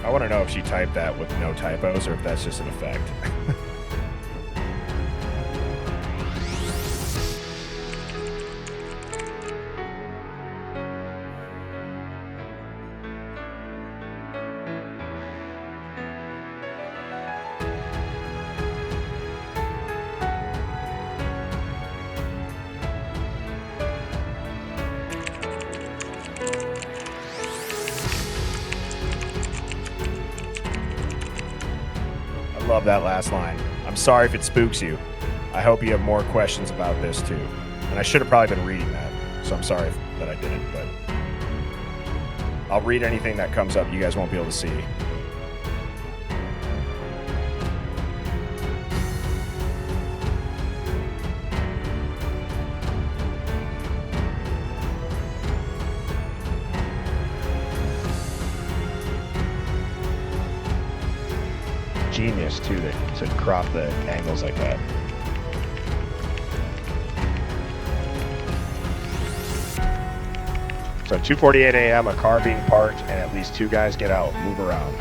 I want to know if she typed that with no typos or if that's just an effect. I love that last line. I'm sorry if it spooks you. I hope you have more questions about this too. And I should have probably been reading that, so I'm sorry that I didn't, but I'll read anything that comes up you guys won't be able to see. Genius too to crop the angles like that. So 2:48 a.m. a car being parked and at least 2 guys get out, move around.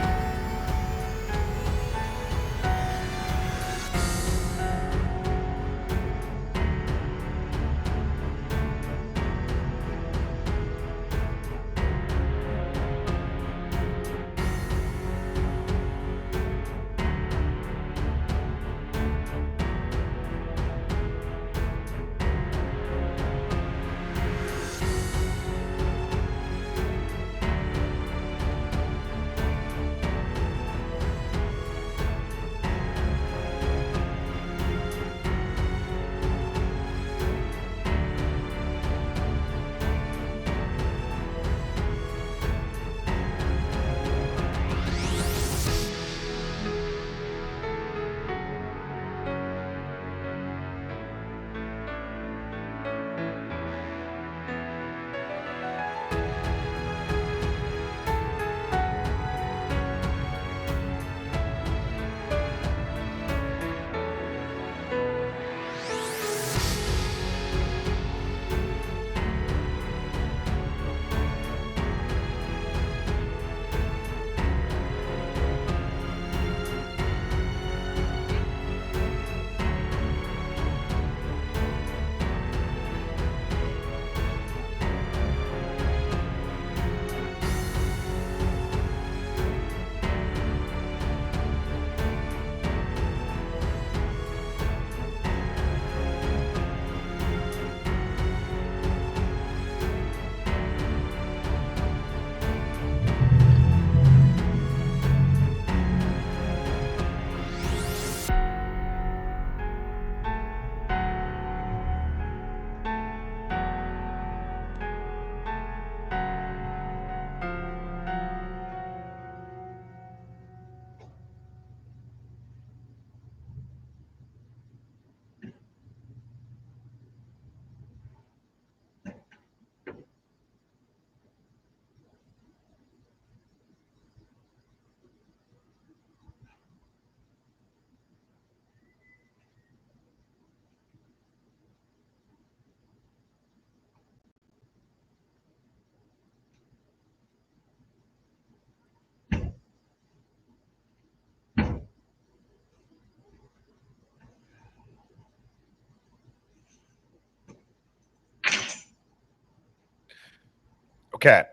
Okay.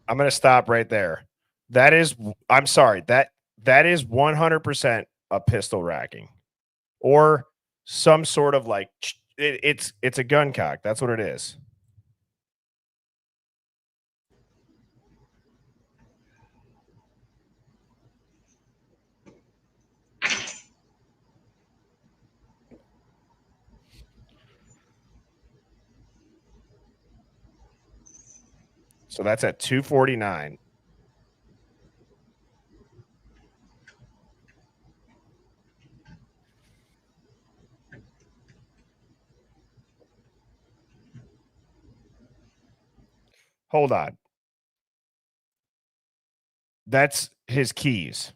I'm going to stop right there. That is, I'm sorry, that is 100% a pistol racking or some sort of like, it's a gun cock. That's what it is. So that's at 249. Hold on. That's his keys.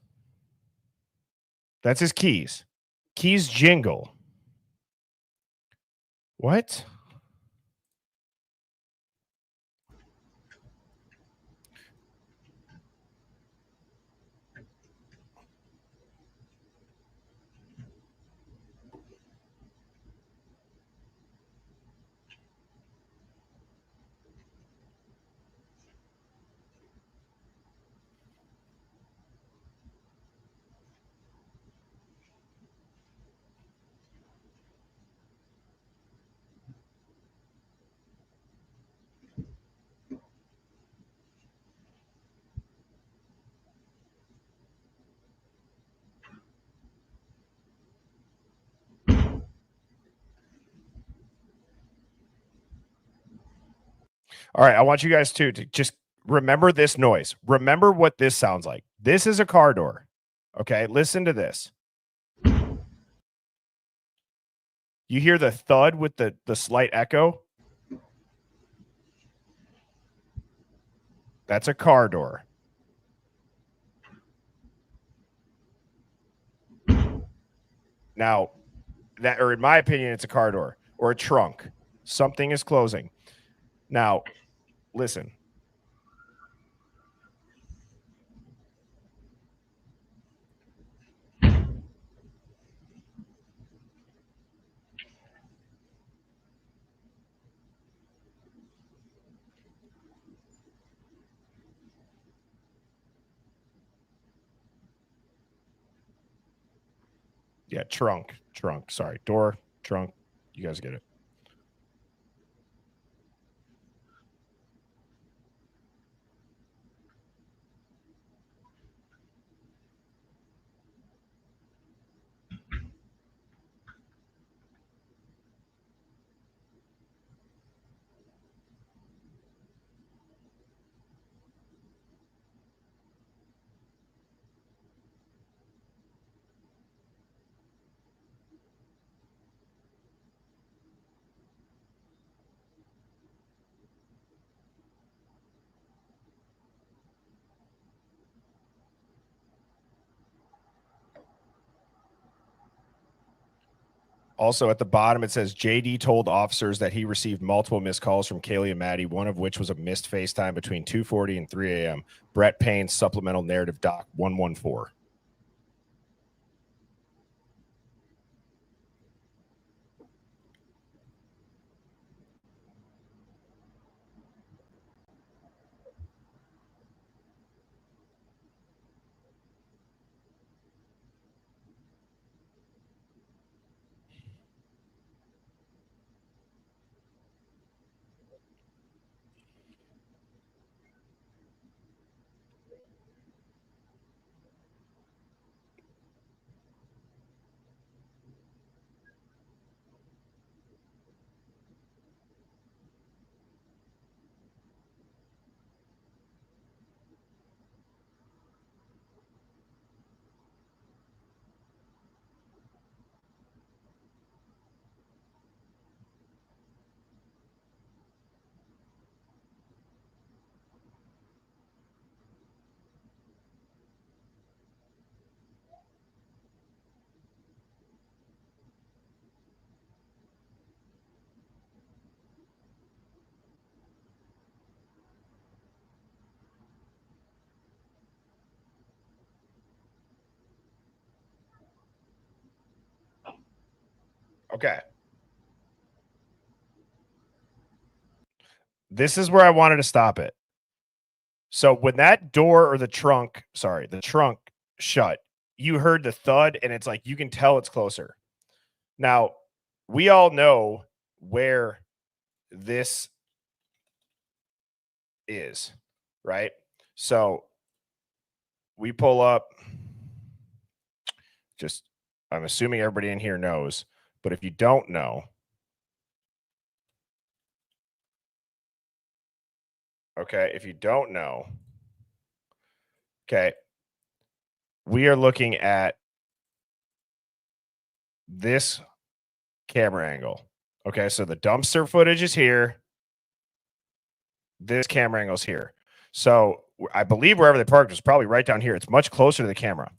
That's his keys. Keys jingle. What? All right, I want you guys to just remember this noise. Remember what this sounds like. This is a car door. Okay, listen to this. You hear the thud with the slight echo? That's a car door. Now, that, or in my opinion, it's a car door or a trunk. Something is closing. Now, listen. Yeah, trunk. Sorry, door, trunk. You guys get it. Also, at the bottom, it says JD told officers that he received multiple missed calls from Kaylee and Maddie, one of which was a missed FaceTime between 2:40 and 3 a.m. Brett Payne, supplemental narrative doc 114. Okay. This is where I wanted to stop it. So when that door or the trunk shut, you heard the thud, and it's like you can tell it's closer. Now, we all know where this is, right? So we pull up, just I'm assuming everybody in here knows, but if you don't know, okay, if you don't know, okay, we are looking at this camera angle. Okay, so the dumpster footage is here. This camera angle's here. So I believe wherever they parked is probably right down here. It's much closer to the camera.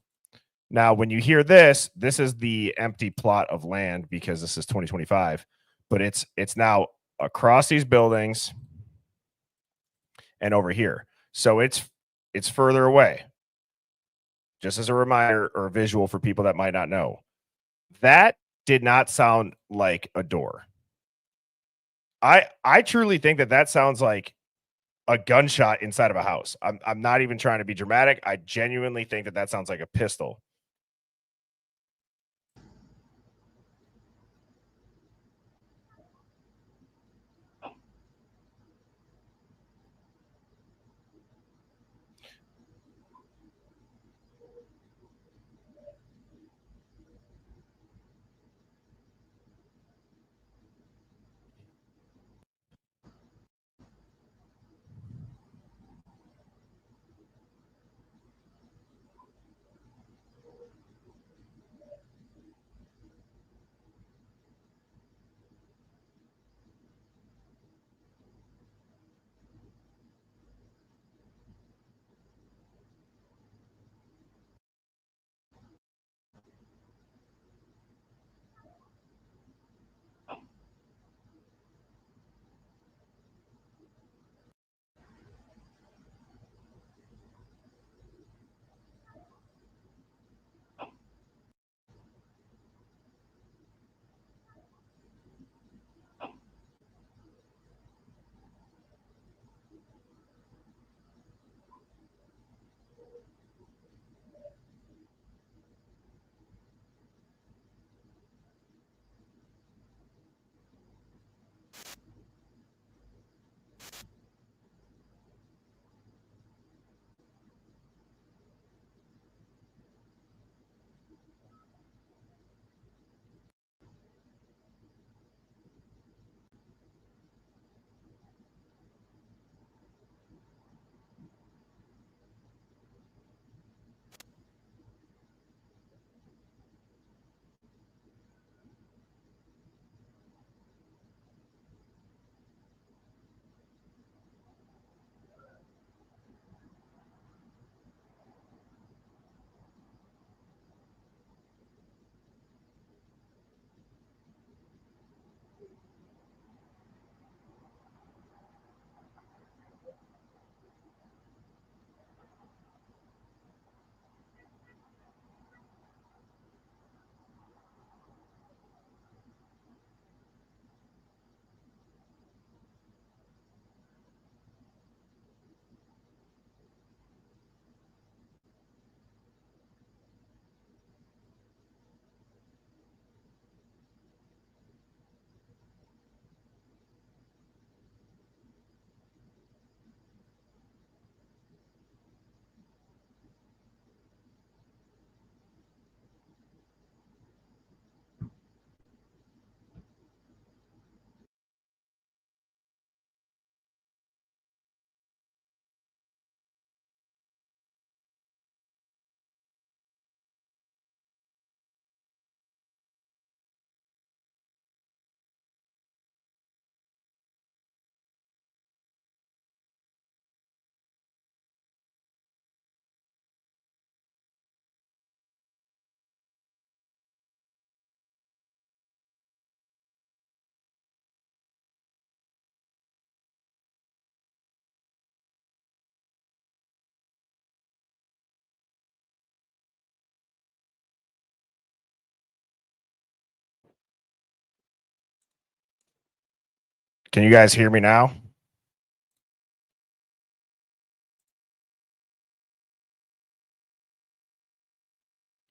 Now, when you hear this, this is the empty plot of land because this is 2025, but it's now across these buildings and over here. So it's further away. Just as a reminder or a visual for people that might not know. That did not sound like a door. I truly think that sounds like a gunshot inside of a house. I'm not even trying to be dramatic. I genuinely think that sounds like a pistol. Can you guys hear me now?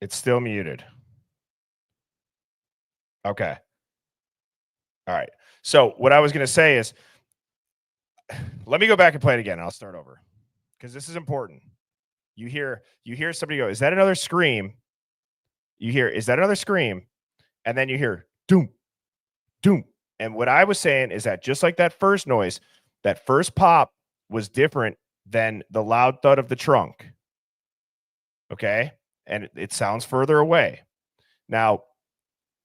It's still muted. Okay. All right. So what I was going to say is, let me go back and play it again. I'll start over because this is important. You hear somebody go, "Is that another scream?" You hear, "Is that another scream?" And then you hear, "Doom, doom." And what I was saying is that just like that first noise, that first pop was different than the loud thud of the trunk. Okay? And it sounds further away. Now,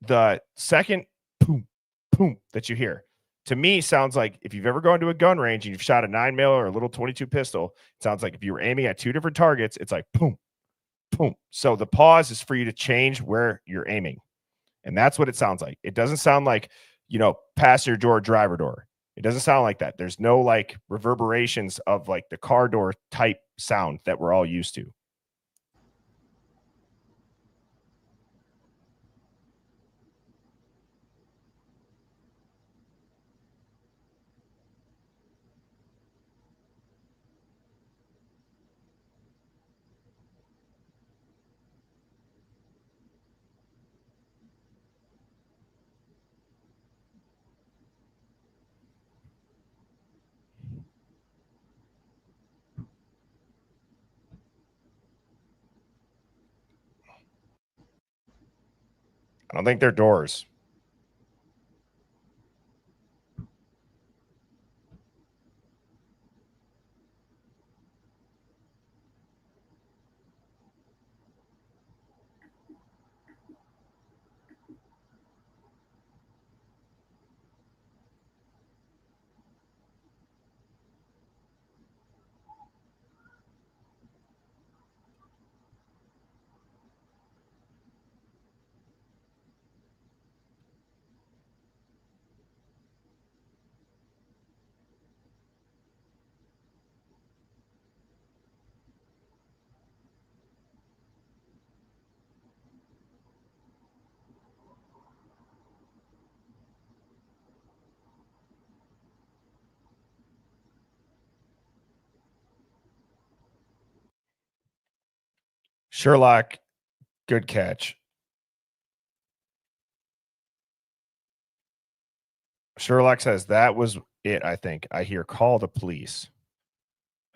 the second boom, boom that you hear, to me, sounds like if you've ever gone to a gun range and you've shot a 9mm or a little 22 pistol, it sounds like if you were aiming at two different targets, it's like boom, boom. So the pause is for you to change where you're aiming. And that's what it sounds like. It doesn't sound like, passenger door, driver door. It doesn't sound like that. There's no like reverberations of like the car door type sound that we're all used to. I don't think they're doors. Sherlock, good catch. Sherlock says that was it, I think. I hear call the police.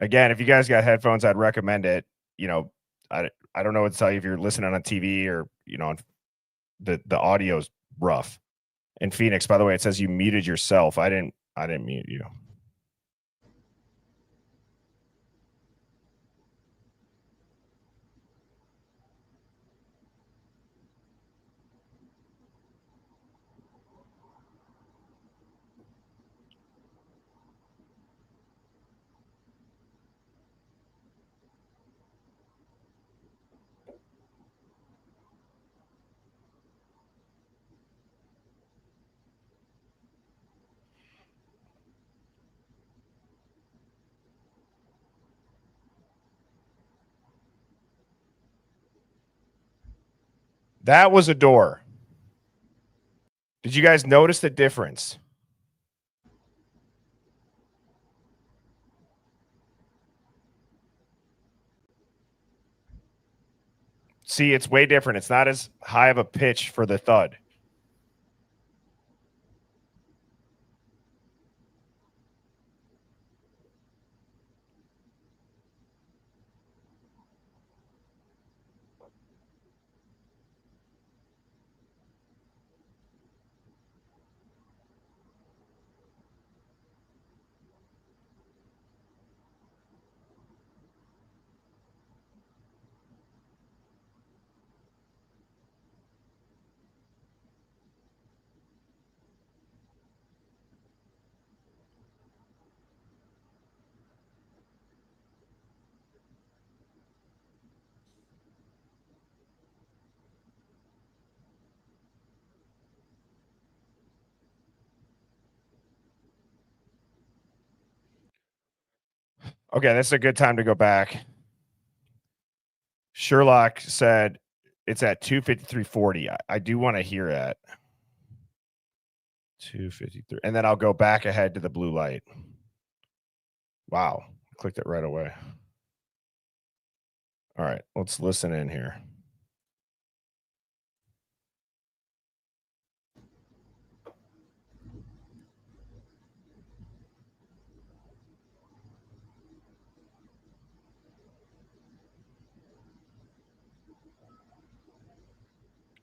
Again, if you guys got headphones, I'd recommend it. I don't know what to tell you if you're listening on TV or, on the audio's rough. In Phoenix, by the way, it says you muted yourself. I didn't mute you. That was a door. Did you guys notice the difference? See, it's way different. It's not as high of a pitch for the thud. Okay, that's a good time to go back. Sherlock said it's at 253.40. I do want to hear that. 2:53. And then I'll go back ahead to the blue light. Wow. Clicked it right away. All right. Let's listen in here.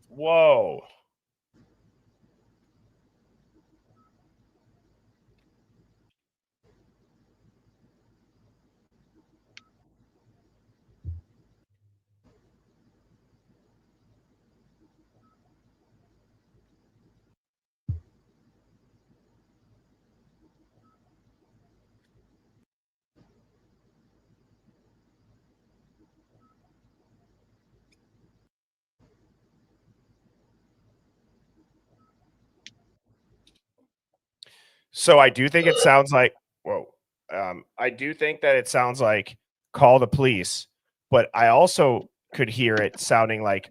Whoa. So I do think it sounds like, whoa. I do think that it sounds like call the police, but I also could hear it sounding like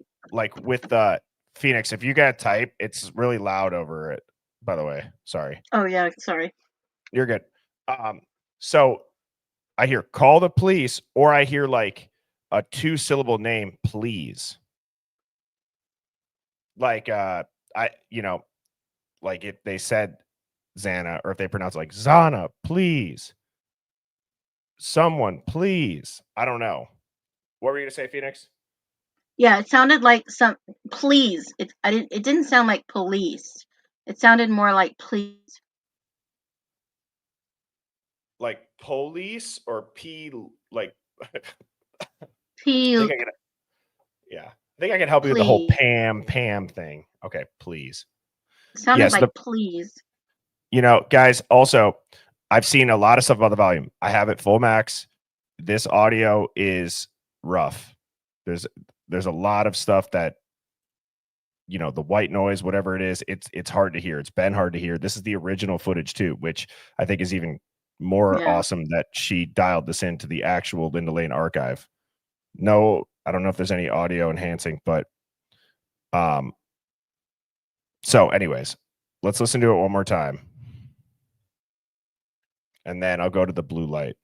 with the Phoenix. If you got type, it's really loud over it. By the way, sorry. Oh yeah, sorry. You're good. So I hear call the police, or I hear like a 2-syllable name, please. Like like if they said Xana, or if they pronounce like Zana, please. Someone, please. I don't know. What were you gonna say, Phoenix? Yeah, it sounded like some please. It didn't sound like police. It sounded more like please. Like police or P? Like, I P think I can. Yeah, I think I can help you with the whole please. Pam thing. Okay, please. It sounded Yes, like please. guys. Also, I've seen a lot of stuff about the volume. I have it full max. This audio is rough. There's a lot of stuff that, the white noise, whatever it is, it's hard to hear. It's been hard to hear. This is the original footage too, which I think is even more Yeah. awesome that she dialed this into the actual Linda Lane archive. No, I don't know if there's any audio enhancing, but so anyways, let's listen to it one more time. And then I'll go to the blue light.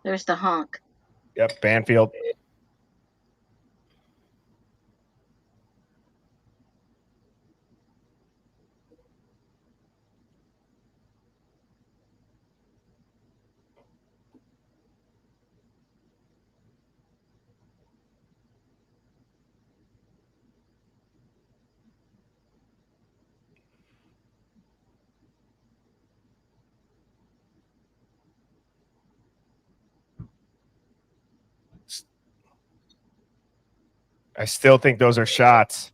There's the honk. Yep, Banfield. I still think those are shots.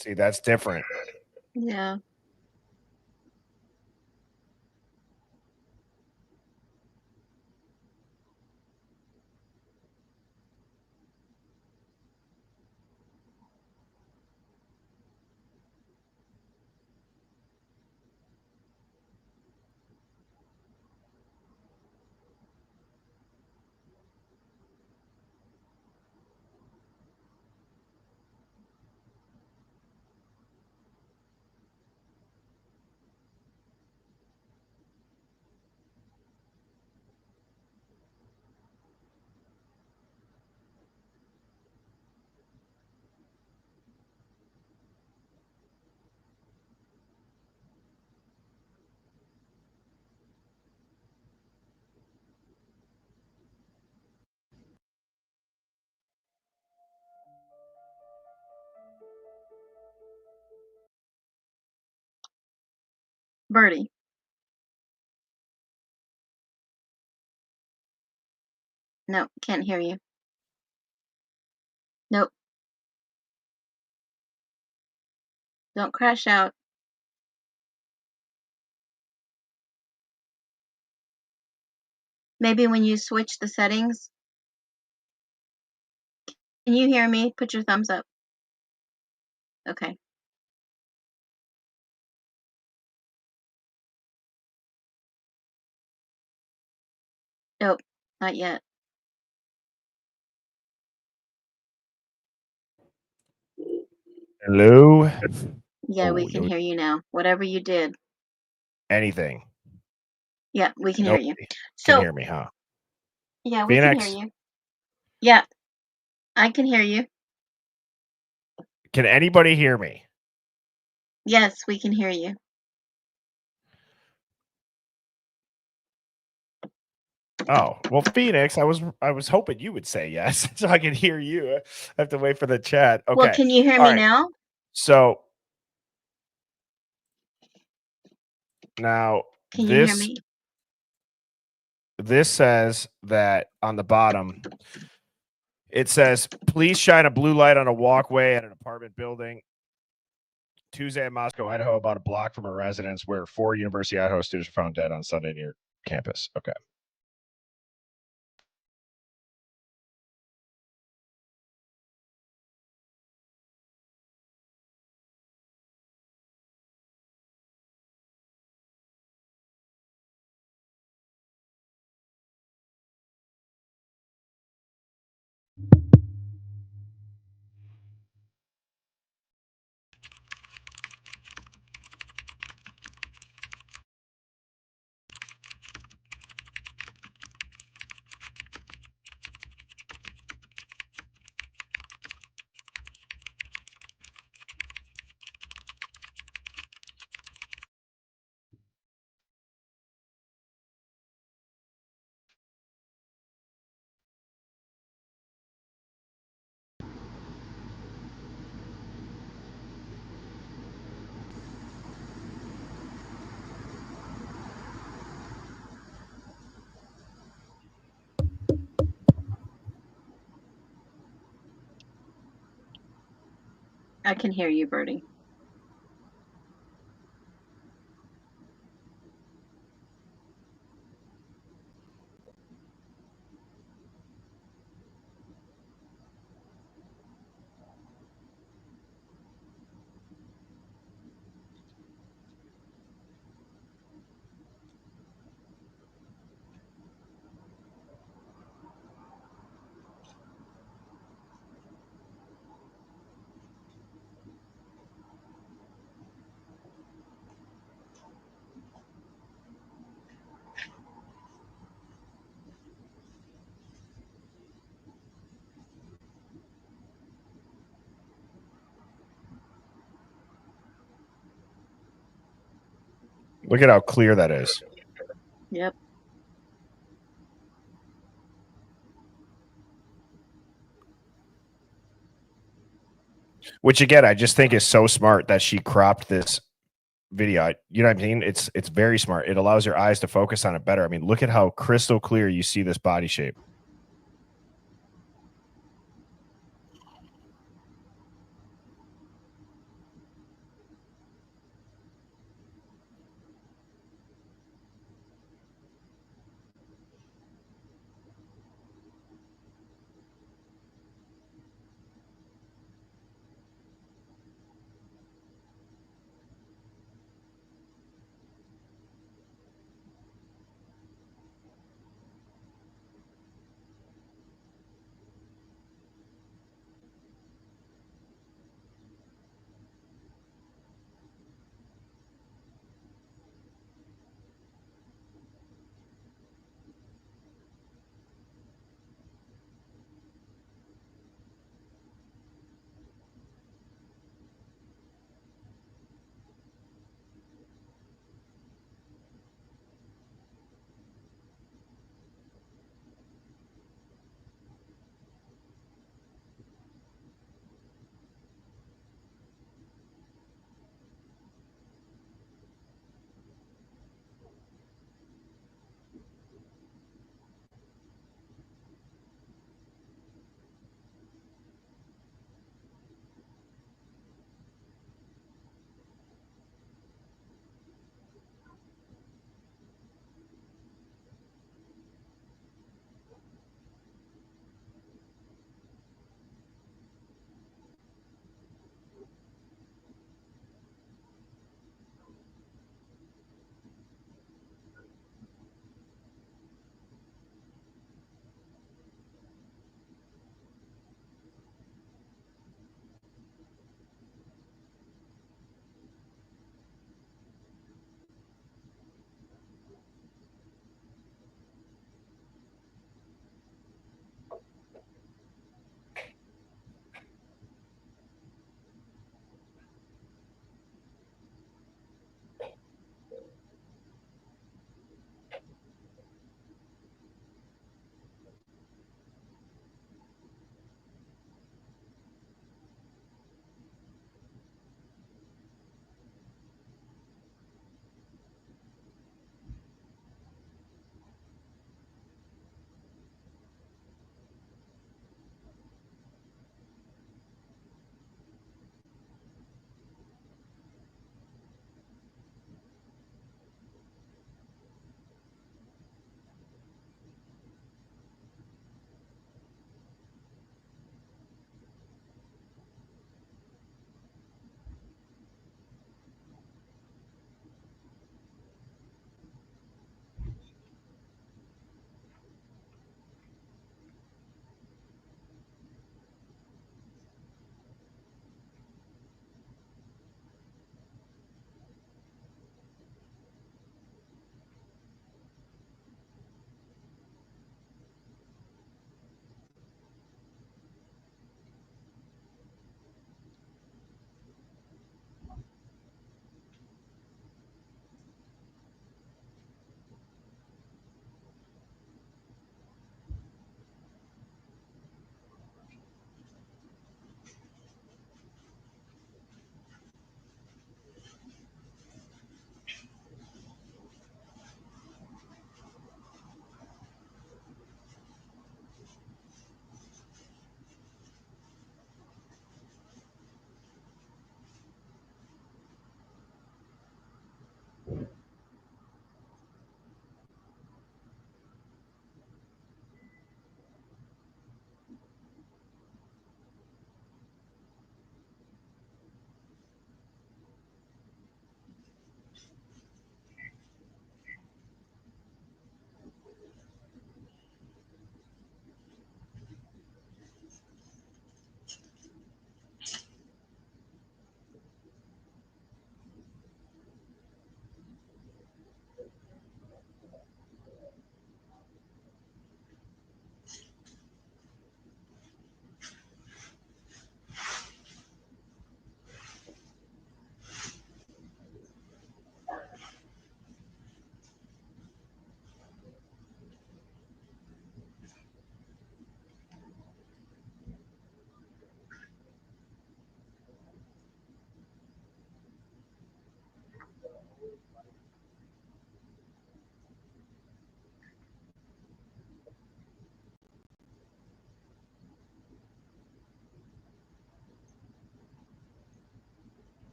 See, that's different. Yeah. Birdie. No, can't hear you. Nope. Don't crash out. Maybe when you switch the settings. Can you hear me? Put your thumbs up. Okay. Nope, not yet. Hello? Yeah, we Oh, can no, hear you now. Whatever you did. anything. Yeah, we can hear you. Nobody can So, hear me, huh? yeah, we can hear Phoenix, you. Yeah, I can hear you. can anybody hear me? Yes, we can hear you. Oh, well, Phoenix, I was hoping you would say yes so I could hear you. I have to wait for the chat. Well, Okay. can you hear All me right. now? So now Can you hear me? this says that on the bottom, it says, please shine a blue light on a walkway at an apartment building. Tuesday in Moscow, Idaho, about a block from a residence where 4 University of Idaho students were found dead on Sunday near campus. Okay. I can hear you, Birdie. Look at how clear that is. Yep. Which again, I just think is so smart that she cropped this video. You know what I mean? It's very smart. It allows your eyes to focus on it better. I mean, look at how crystal clear you see this body shape.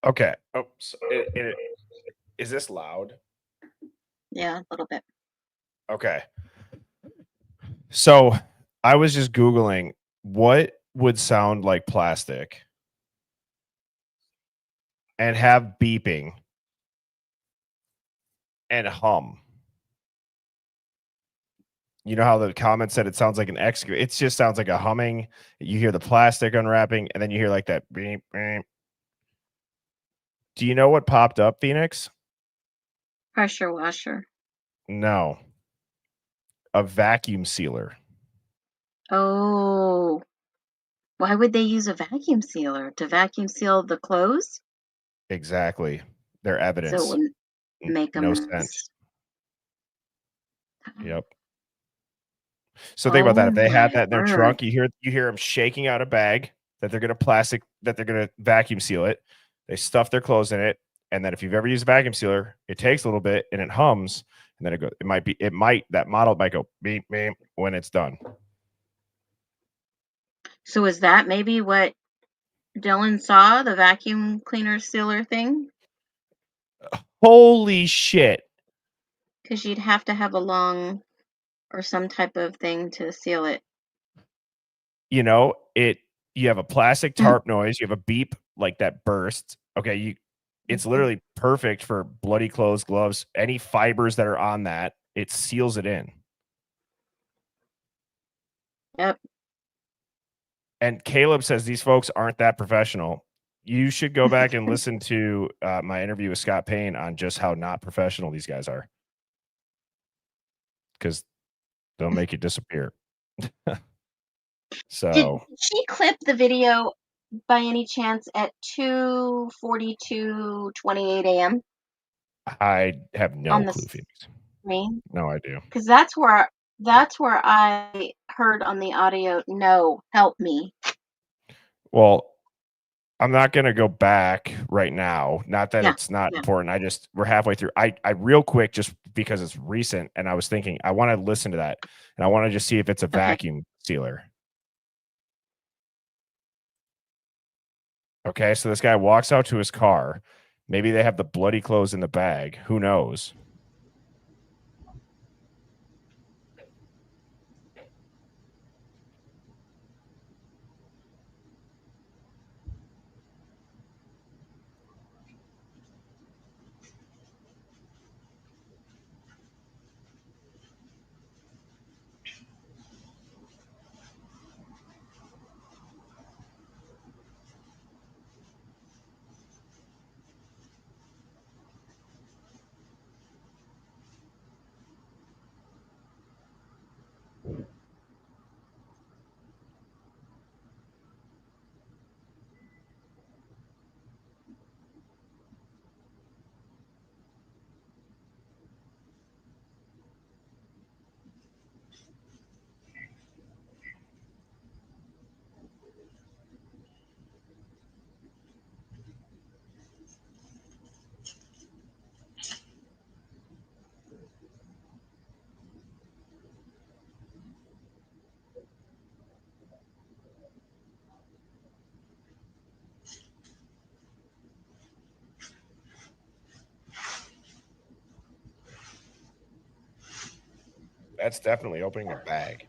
Okay. Oh, so is this loud? Yeah, a little bit. Okay. So I was just Googling what would sound like plastic and have beeping and hum. You know how the comment said it sounds like an excavator? It just sounds like a humming. You hear the plastic unwrapping, and then you hear like that beep, beep. Do you know what popped up, Phoenix? Pressure washer. No. A vacuum sealer. Oh, why would they use a vacuum sealer to vacuum seal the clothes? Exactly. Their So it evidence. wouldn't make No them. scent. Yep. So think about that. Oh If they had my that in their word. trunk, you hear them shaking out a bag that they're gonna vacuum seal it. They stuff their clothes in it, and then if you've ever used a vacuum sealer, it takes a little bit and it hums, and then that model might go beep beep when it's done. So is that maybe what Dylan saw, the vacuum cleaner sealer thing? Holy shit! Because you'd have to have a long or some type of thing to seal it. You know it. You have a plastic Mm. tarp noise. You have a beep like that burst. Okay, it's Mhm. literally perfect for bloody clothes, gloves, any fibers that are on that. It seals it in. Yep. And Caleb says these folks aren't that professional. You should go back and listen to my interview with Scott Payne on just how not professional these guys are, because they'll make you disappear. Did So she clip the video by any chance at 2:42:28 a.m. I have no on the clue, Phoenix. screen? No idea. Because that's where I heard on the audio, "No, help me." Well, I'm not going to go back right now. Not that Yeah, it's not yeah. important. We're halfway through. I real quick, just because it's recent, and I was thinking I want to listen to that, and I want to just see if it's a Okay. vacuum sealer. Okay, so this guy walks out to his car. Maybe they have the bloody clothes in the bag. Who knows? That's definitely opening a bag.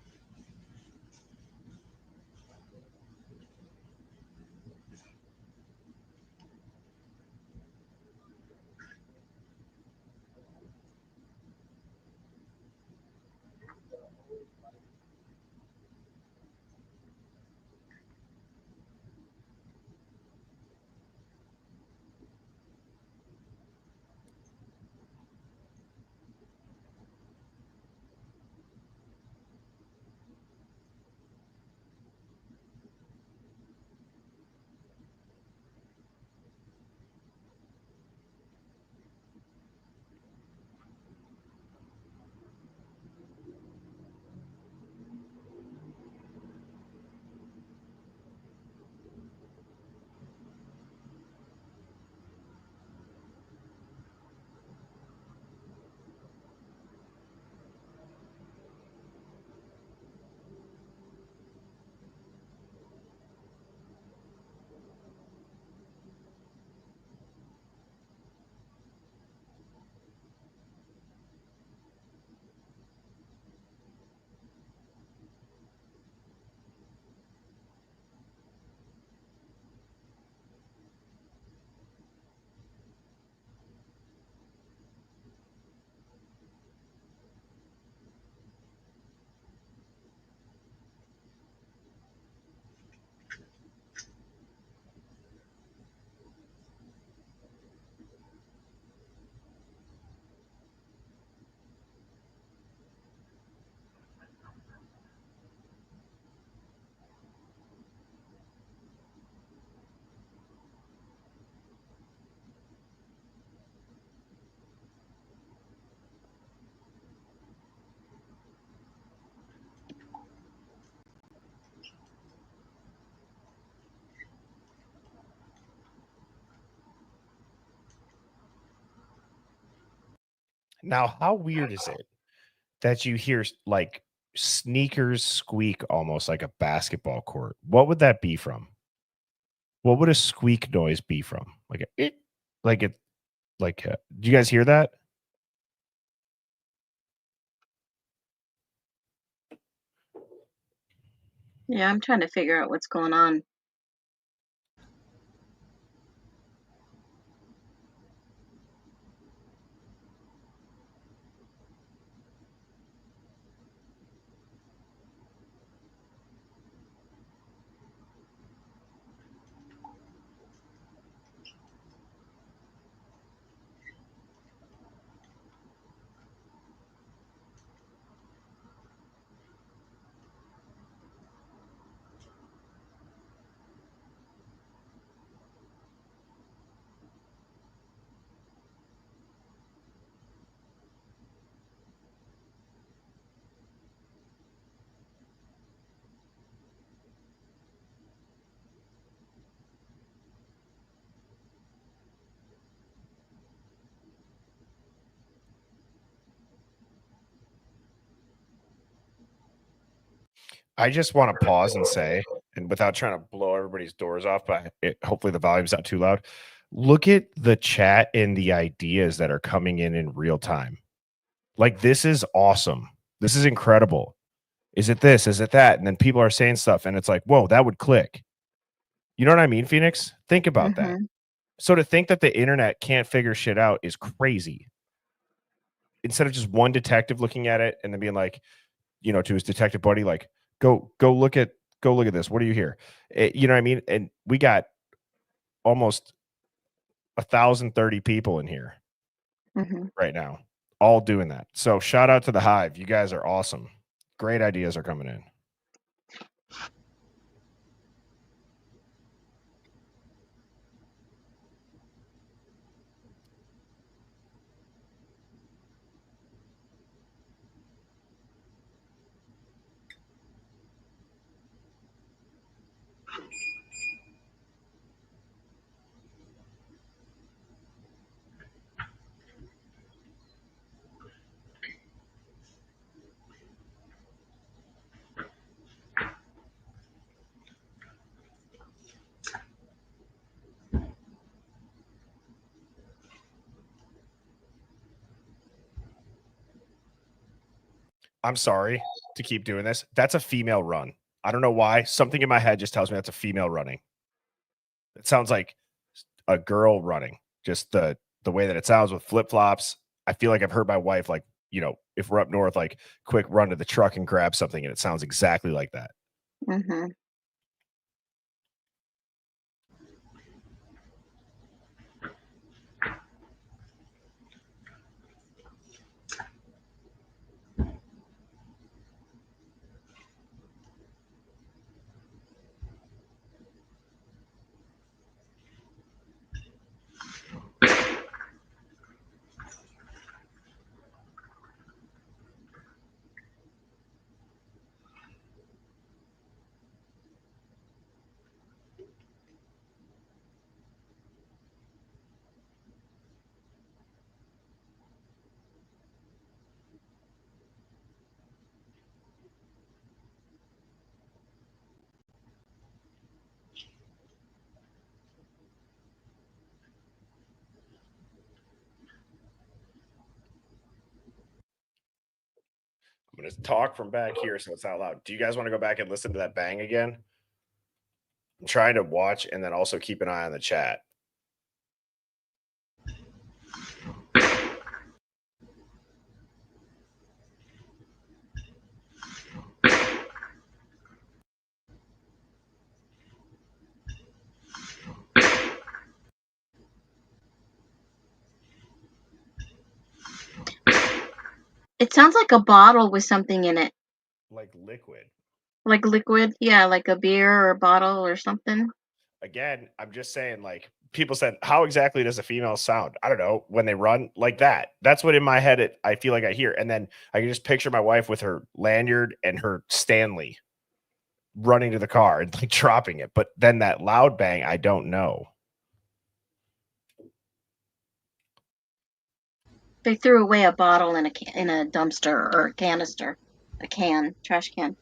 Now, how weird is it that you hear like sneakers squeak almost like a basketball court? What would that be from? What would a squeak noise be from? Like a, "Eh," like it, like. Do you guys hear that? Yeah, I'm trying to figure out what's going on. I just want to pause and say, and without trying to blow everybody's doors off, but hopefully the volume's not too loud. Look at the chat and the ideas that are coming in real time. Like, this is awesome. This is incredible. Is it this? Is it that? And then people are saying stuff, and it's like, whoa, that would click. You know what I mean, Phoenix? Think about that. Mhm. So to think that the internet can't figure shit out is crazy. Instead of just one detective looking at it and then being like, you know, to his detective buddy, like, go look at this. What do you hear? You know what I mean? And we got almost 1,030 people in here Mhm. right now, all doing that. So shout out to the Hive. You guys are awesome. Great ideas are coming in. I'm sorry to keep doing this. That's a female run. I don't know why. Something in my head just tells me that's a female running. It sounds like a girl running. Just the way that it sounds with flip flops. I feel like I've heard my wife, like, you know, if we're up north, like, quick run to the truck and grab something, and it sounds exactly like that. Mhm. I'm going to talk from back here so it's not loud. Do you guys want to go back and listen to that bang again? I'm trying to watch and then also keep an eye on the chat. It sounds like a bottle with something in it, Like liquid. like liquid. Yeah, like a beer or a bottle or something. Again, I'm just saying, like, people said, how exactly does a female sound? I don't know, when they run like that. That's what in my head I feel like I hear. And then I can just picture my wife with her lanyard and her Stanley running to the car and like dropping it. But then that loud bang, I don't know. They threw away a bottle in a dumpster or a canister, a can, trash can.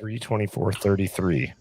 $324.33.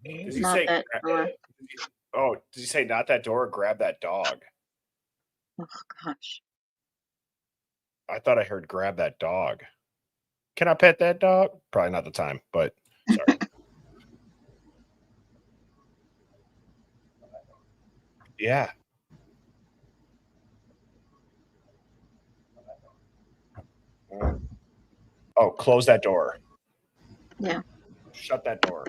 Does he Not say? that door. Oh, does he say not that door? Or grab that dog. Oh gosh. I thought I heard grab that dog. Can I pet that dog? Probably not the time, but sorry. Yeah. Oh, close that door. Yeah. Shut that door.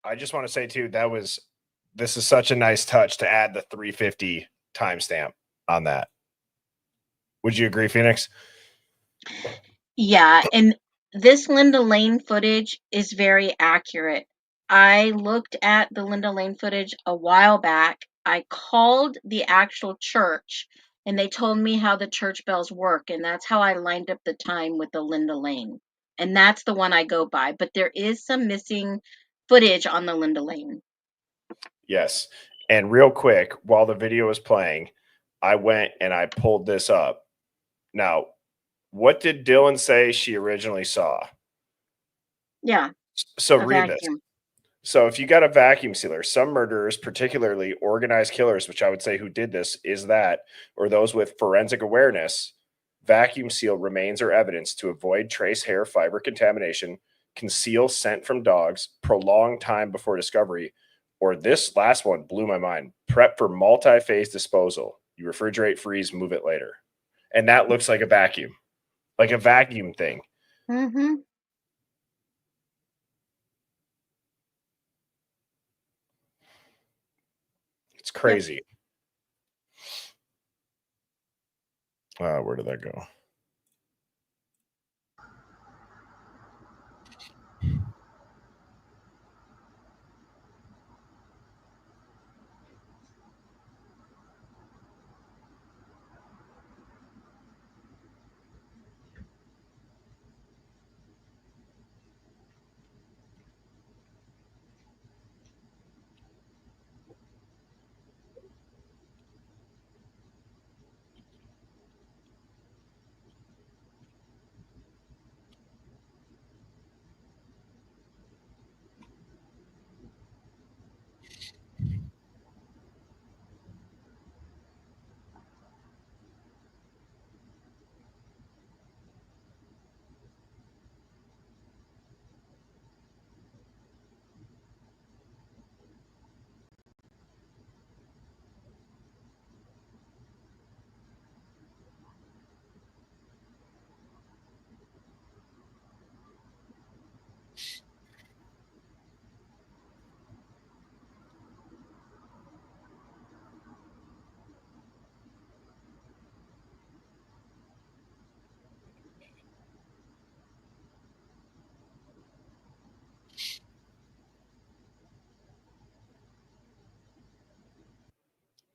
I just want to say too, this is such a nice touch to add the 350 timestamp on that. Would you agree, Phoenix? Yeah, and this Linda Lane footage is very accurate. I looked at the Linda Lane footage a while back. I called the actual church and they told me how the church bells work, and that's how I lined up the time with the Linda Lane. And that's the one I go by, but there is some missing footage on the Linda Lane. Yes. And real quick, while the video was playing, I went and I pulled this up. Now, what did Dylan say she originally saw? Yeah, So a read this. vacuum. So if you got a vacuum sealer, some murderers, particularly organized killers, which I would say who did this is that, or those with forensic awareness, vacuum seal remains or evidence to avoid trace hair fiber contamination, conceal scent from dogs, prolong time before discovery, or this last one blew my mind, prep for multi-phase disposal. You refrigerate, freeze, move it later. And that looks like a vacuum thing. Mm-hmm. It's crazy. Where did that go?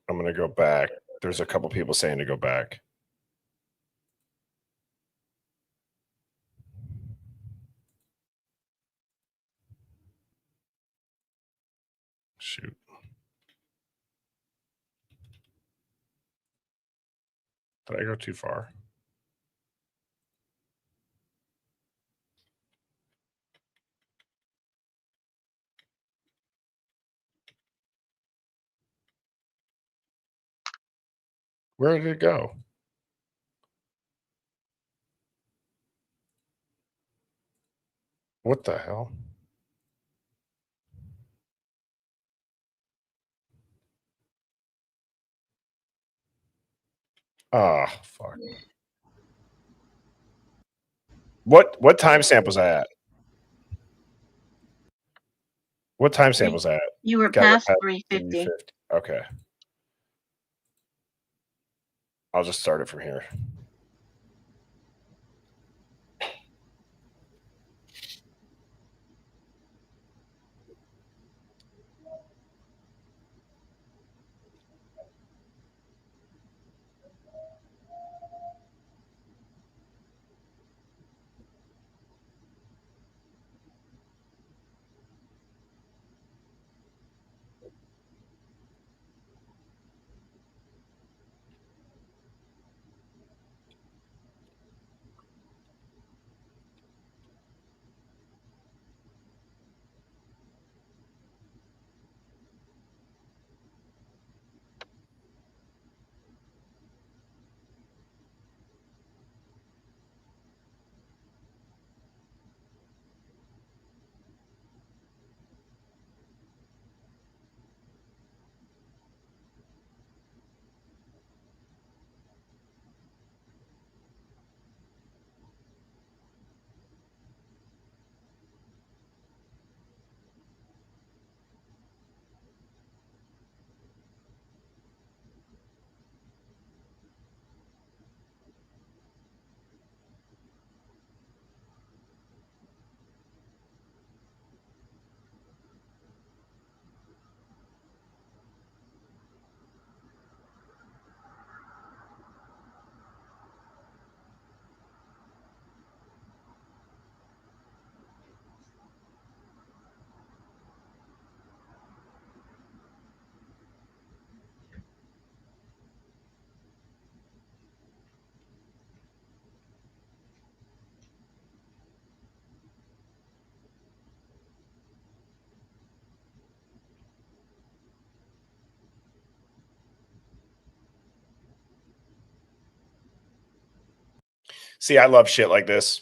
I'm going to go back. There's a couple people saying to go back. Shoot. Did I go too far? Where did it go? What the hell? Ah, fuck. What timestamp was I at? What timestamp was I at? You were Gotta go past past 350. 350. Okay. I'll just start it from here. See, I love shit like this.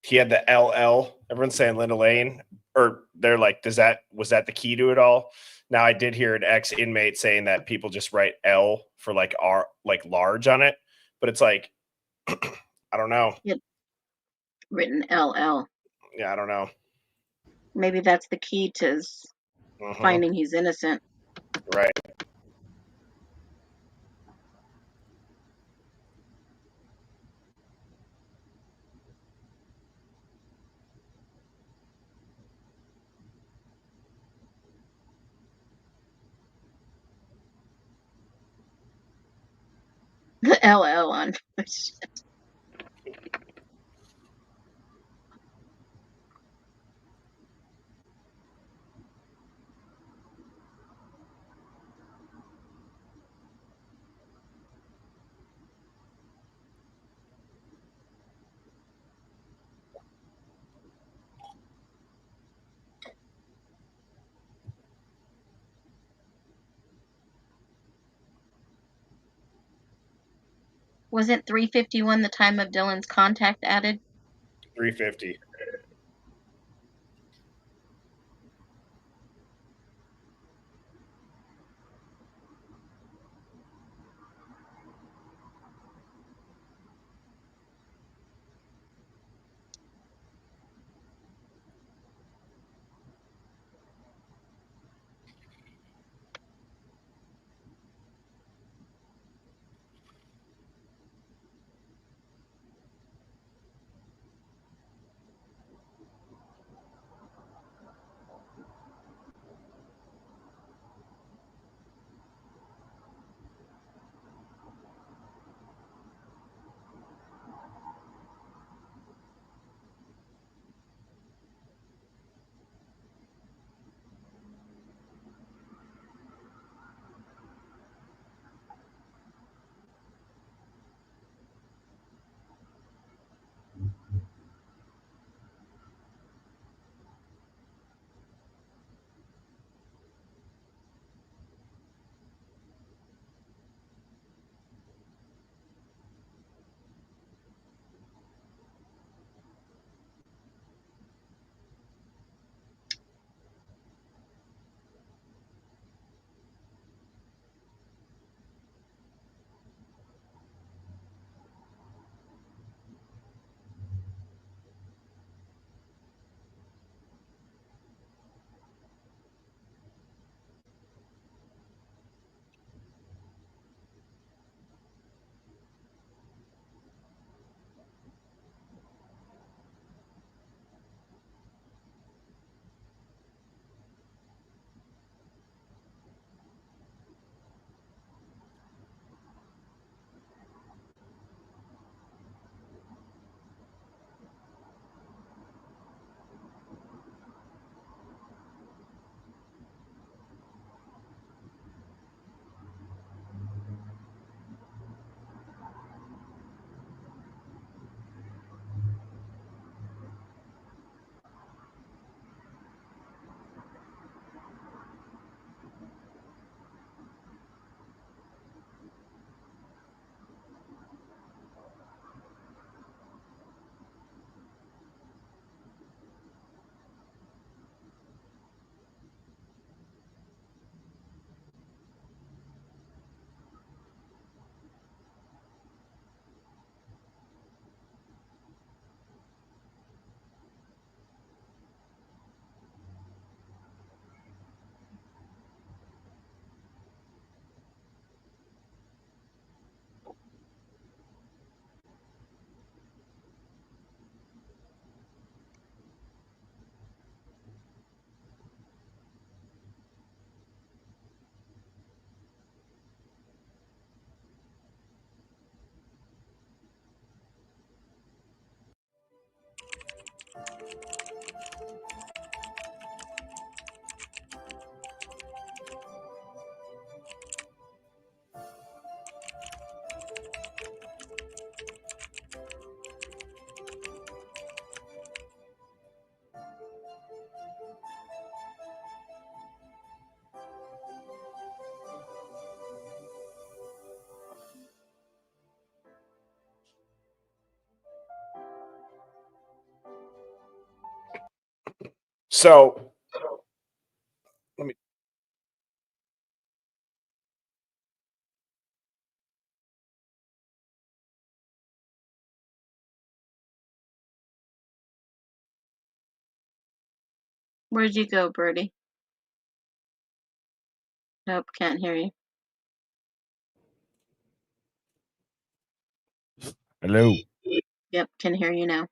He had the LL. Everyone's saying Linda Lane, or they're like, was that the key to it all? Now I did hear an ex-inmate saying that people just write L for like R, like large on it, but it's like, I don't know. Written LL. Yeah, I don't know. Maybe that's the key to finding he's innocent. Right. The LL on. Wasn't 3:51 the time of Dylan's contact added? 350. So let me. Where'd you go, Birdie? Nope, can't hear you. Hello. Yep, can hear you now.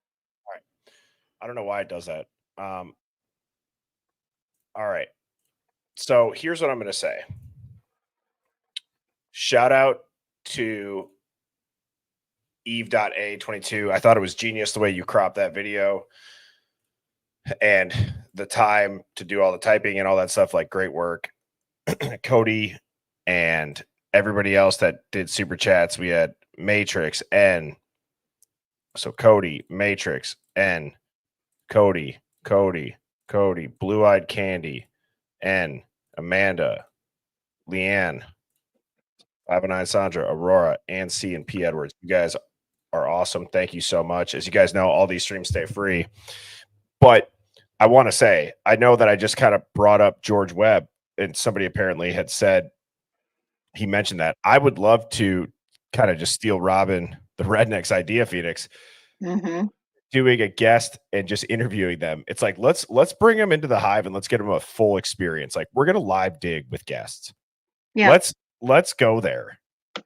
I don't know why it does that. All right. So here's what I'm going to say. Shout out to Eve.A22. I thought it was genius the way you cropped that video and the time to do all the typing and all that stuff. Like, great work. Cody and everybody else that did super chats. We had Matrix N. So Cody, Matrix N, Cody, Blue Eyed Candy, N, Amanda, Leanne, 509 Sandra, Aurora, and C and P Edwards. You guys are awesome. Thank you so much. As you guys know, all these streams stay free. But I want to say, I know that I just kind of brought up George Webb, and somebody apparently had said, he mentioned that. I would love to kind of just steal Robin the Redneck's idea, Phoenix, doing a guest and just interviewing them. It's like, let's bring them into the Hive and let's get them a full experience. Like, we're going to live dig with guests. Yeah. Let's go there.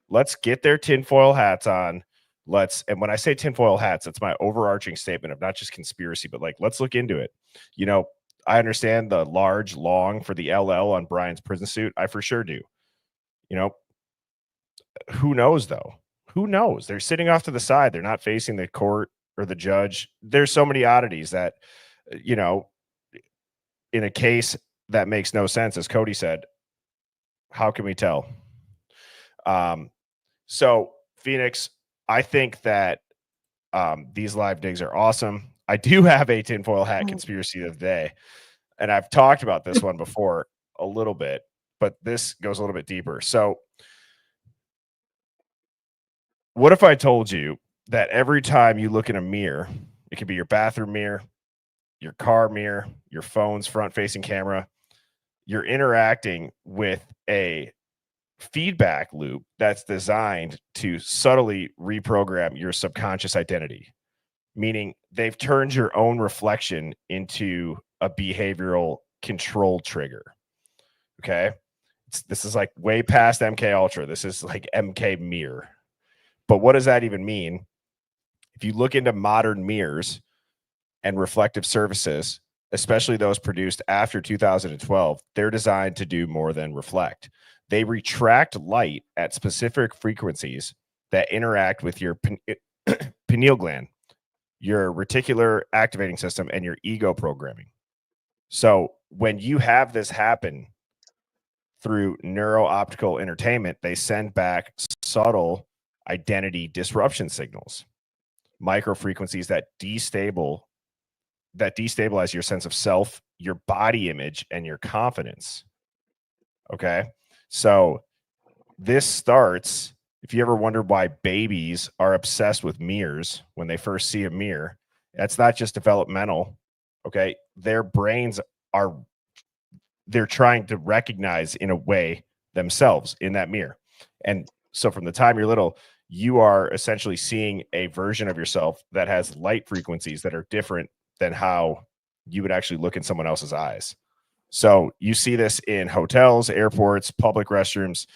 Let's get their tinfoil hats on. And when I say tinfoil hats, it's my overarching statement of not just conspiracy, but like, let's look into it. You know, I understand the large long for the LL on Brian's prison suit. I for sure do. You know, who knows though? Who knows? They're sitting off to the side. They're not facing the court or the judge. There's so many oddities that, you know, in a case that makes no sense, as Cody said, how can we tell? So Phoenix, I think that these live digs are awesome. I do have a tinfoil hat conspiracy of the day, and I've talked about this one before a little bit, but this goes a little bit deeper. So what if I told you that every time you look in a mirror, it could be your bathroom mirror, your car mirror, your phone's front-facing camera, you're interacting with a feedback loop that's designed to subtly reprogram your subconscious identity, meaning they've turned your own reflection into a behavioral control trigger. Okay. This is like way past MK Ultra. This is like MK Mirror. But what does that even mean? If you look into modern mirrors and reflective surfaces, especially those produced after 2012, they're designed to do more than reflect. They retract light at specific frequencies that interact with your pineal gland, your reticular activating system, and your ego programming. So when you have this happen through neuro-optical entertainment, they send back subtle identity disruption signals, micro frequencies that destabilize your sense of self, your body image, and your confidence. Okay. So this starts, if you ever wonder why babies are obsessed with mirrors when they first see a mirror, that's not just developmental. Okay. Their brains they're trying to recognize in a way themselves in that mirror. And so from the time you're little, you are essentially seeing a version of yourself that has light frequencies that are different than how you would actually look in someone else's eyes. So you see this in hotels, airports, public restrooms,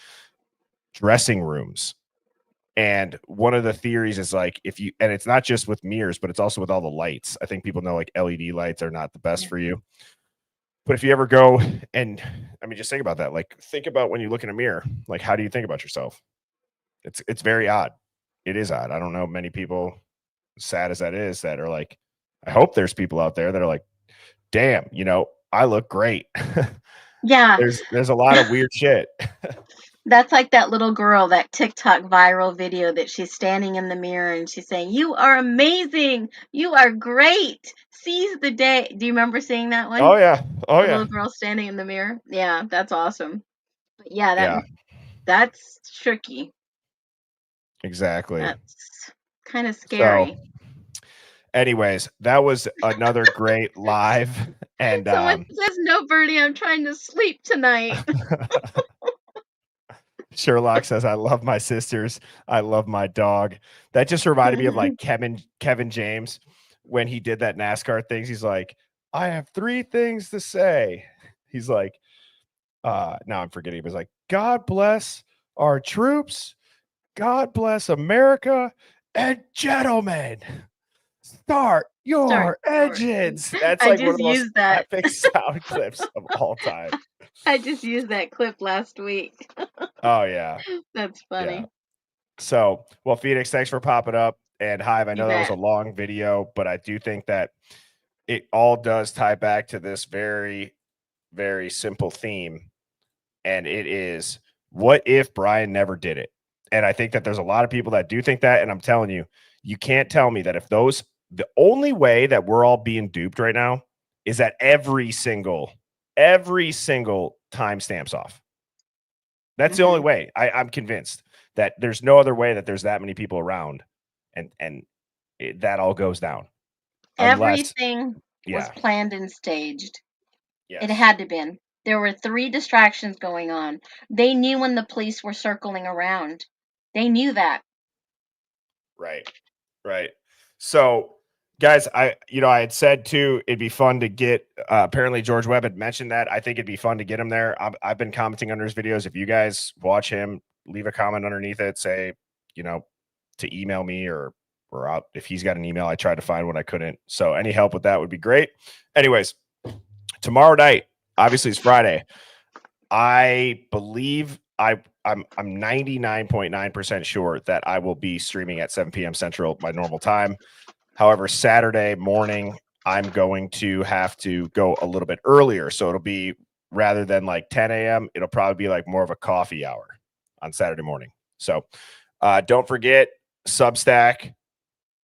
dressing rooms. And one of the theories is like, and it's not just with mirrors, but it's also with all the lights. I think people know like LED lights are not the best for you. But if you ever go and, I mean, just think about that. Like, think about when you look in a mirror, like, how do you think about yourself? It's very odd. It is odd. I don't know many people, sad as that is, that are like, I hope there's people out there that are like, damn, you know, I look great. Yeah. There's a lot of weird shit. That's like that little girl, that TikTok viral video that she's standing in the mirror and she's saying, "You are amazing. You are great. Seize the day." Do you remember seeing that one? Oh yeah. Oh The yeah. little girl standing in the mirror. Yeah, that's awesome. But yeah, that's tricky. Exactly. That's kind of scary. So, Anyways, that was another great live. And Someone says, "No, Birdie, I'm trying to sleep tonight." Sherlock says, I love my sisters. I love my dog. That just reminded me of like Kevin James when he did that NASCAR things. He's like, I have 3 things to say. He's like, now I'm forgetting. He was like, God bless our troops. God bless America. And gentlemen, start your engines. That's I like one just of the most used that. epic sound clips of all time. I just used that clip last week. Oh, yeah. That's funny. Yeah. So, well, Phoenix, thanks for popping up. And Hive, I know You that was a bet. long video, but I do think that it all does tie back to this very, very simple theme. And it is, what if Bryan never did it? And I think that there's a lot of people that do think that. And I'm telling you, you can't tell me that if the only way that we're all being duped right now is that every single timestamps off. That's the only way. I'm convinced that there's no other way that there's that many people around and that all goes down. Everything was planned and staged. Yes. It had to been. There were 3 distractions going on. They knew when the police were circling around. They knew that. Right. So, guys, I had said too, it'd be fun to get. Apparently, George Webb had mentioned that. I think it'd be fun to get him there. I've been commenting under his videos. If you guys watch him, leave a comment underneath it. Say, to email me or out. If he's got an email, I tried to find one. I couldn't. So, any help with that would be great. Anyways, tomorrow night, obviously, it's Friday. I believe I'm 99.9% sure that I will be streaming at 7 p.m. Central, my normal time. However, Saturday morning, I'm going to have to go a little bit earlier. So it'll be, rather than like 10 a.m., it'll probably be like more of a coffee hour on Saturday morning. So don't forget, Substack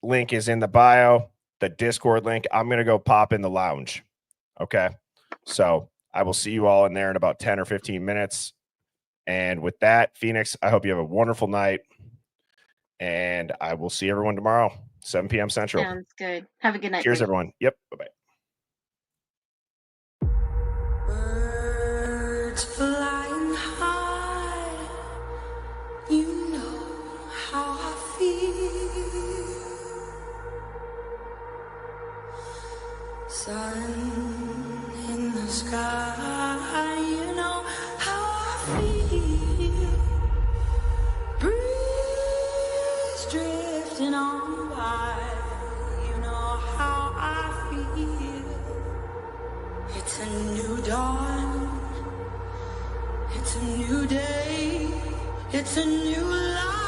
link is in the bio, the Discord link. I'm going to go pop in the lounge. Okay. So I will see you all in there in about 10 or 15 minutes. And with that, Phoenix, I hope you have a wonderful night. And I will see everyone tomorrow, 7 p.m. Central. Sounds good. Have a good night. Cheers, Birdie. everyone. Yep. Bye-bye. Birds flying high, you know how I feel. Sun in the sky, you know how I feel. Breeze drifting on by, you know how I feel. It's a new dawn, it's a new day, it's a new life.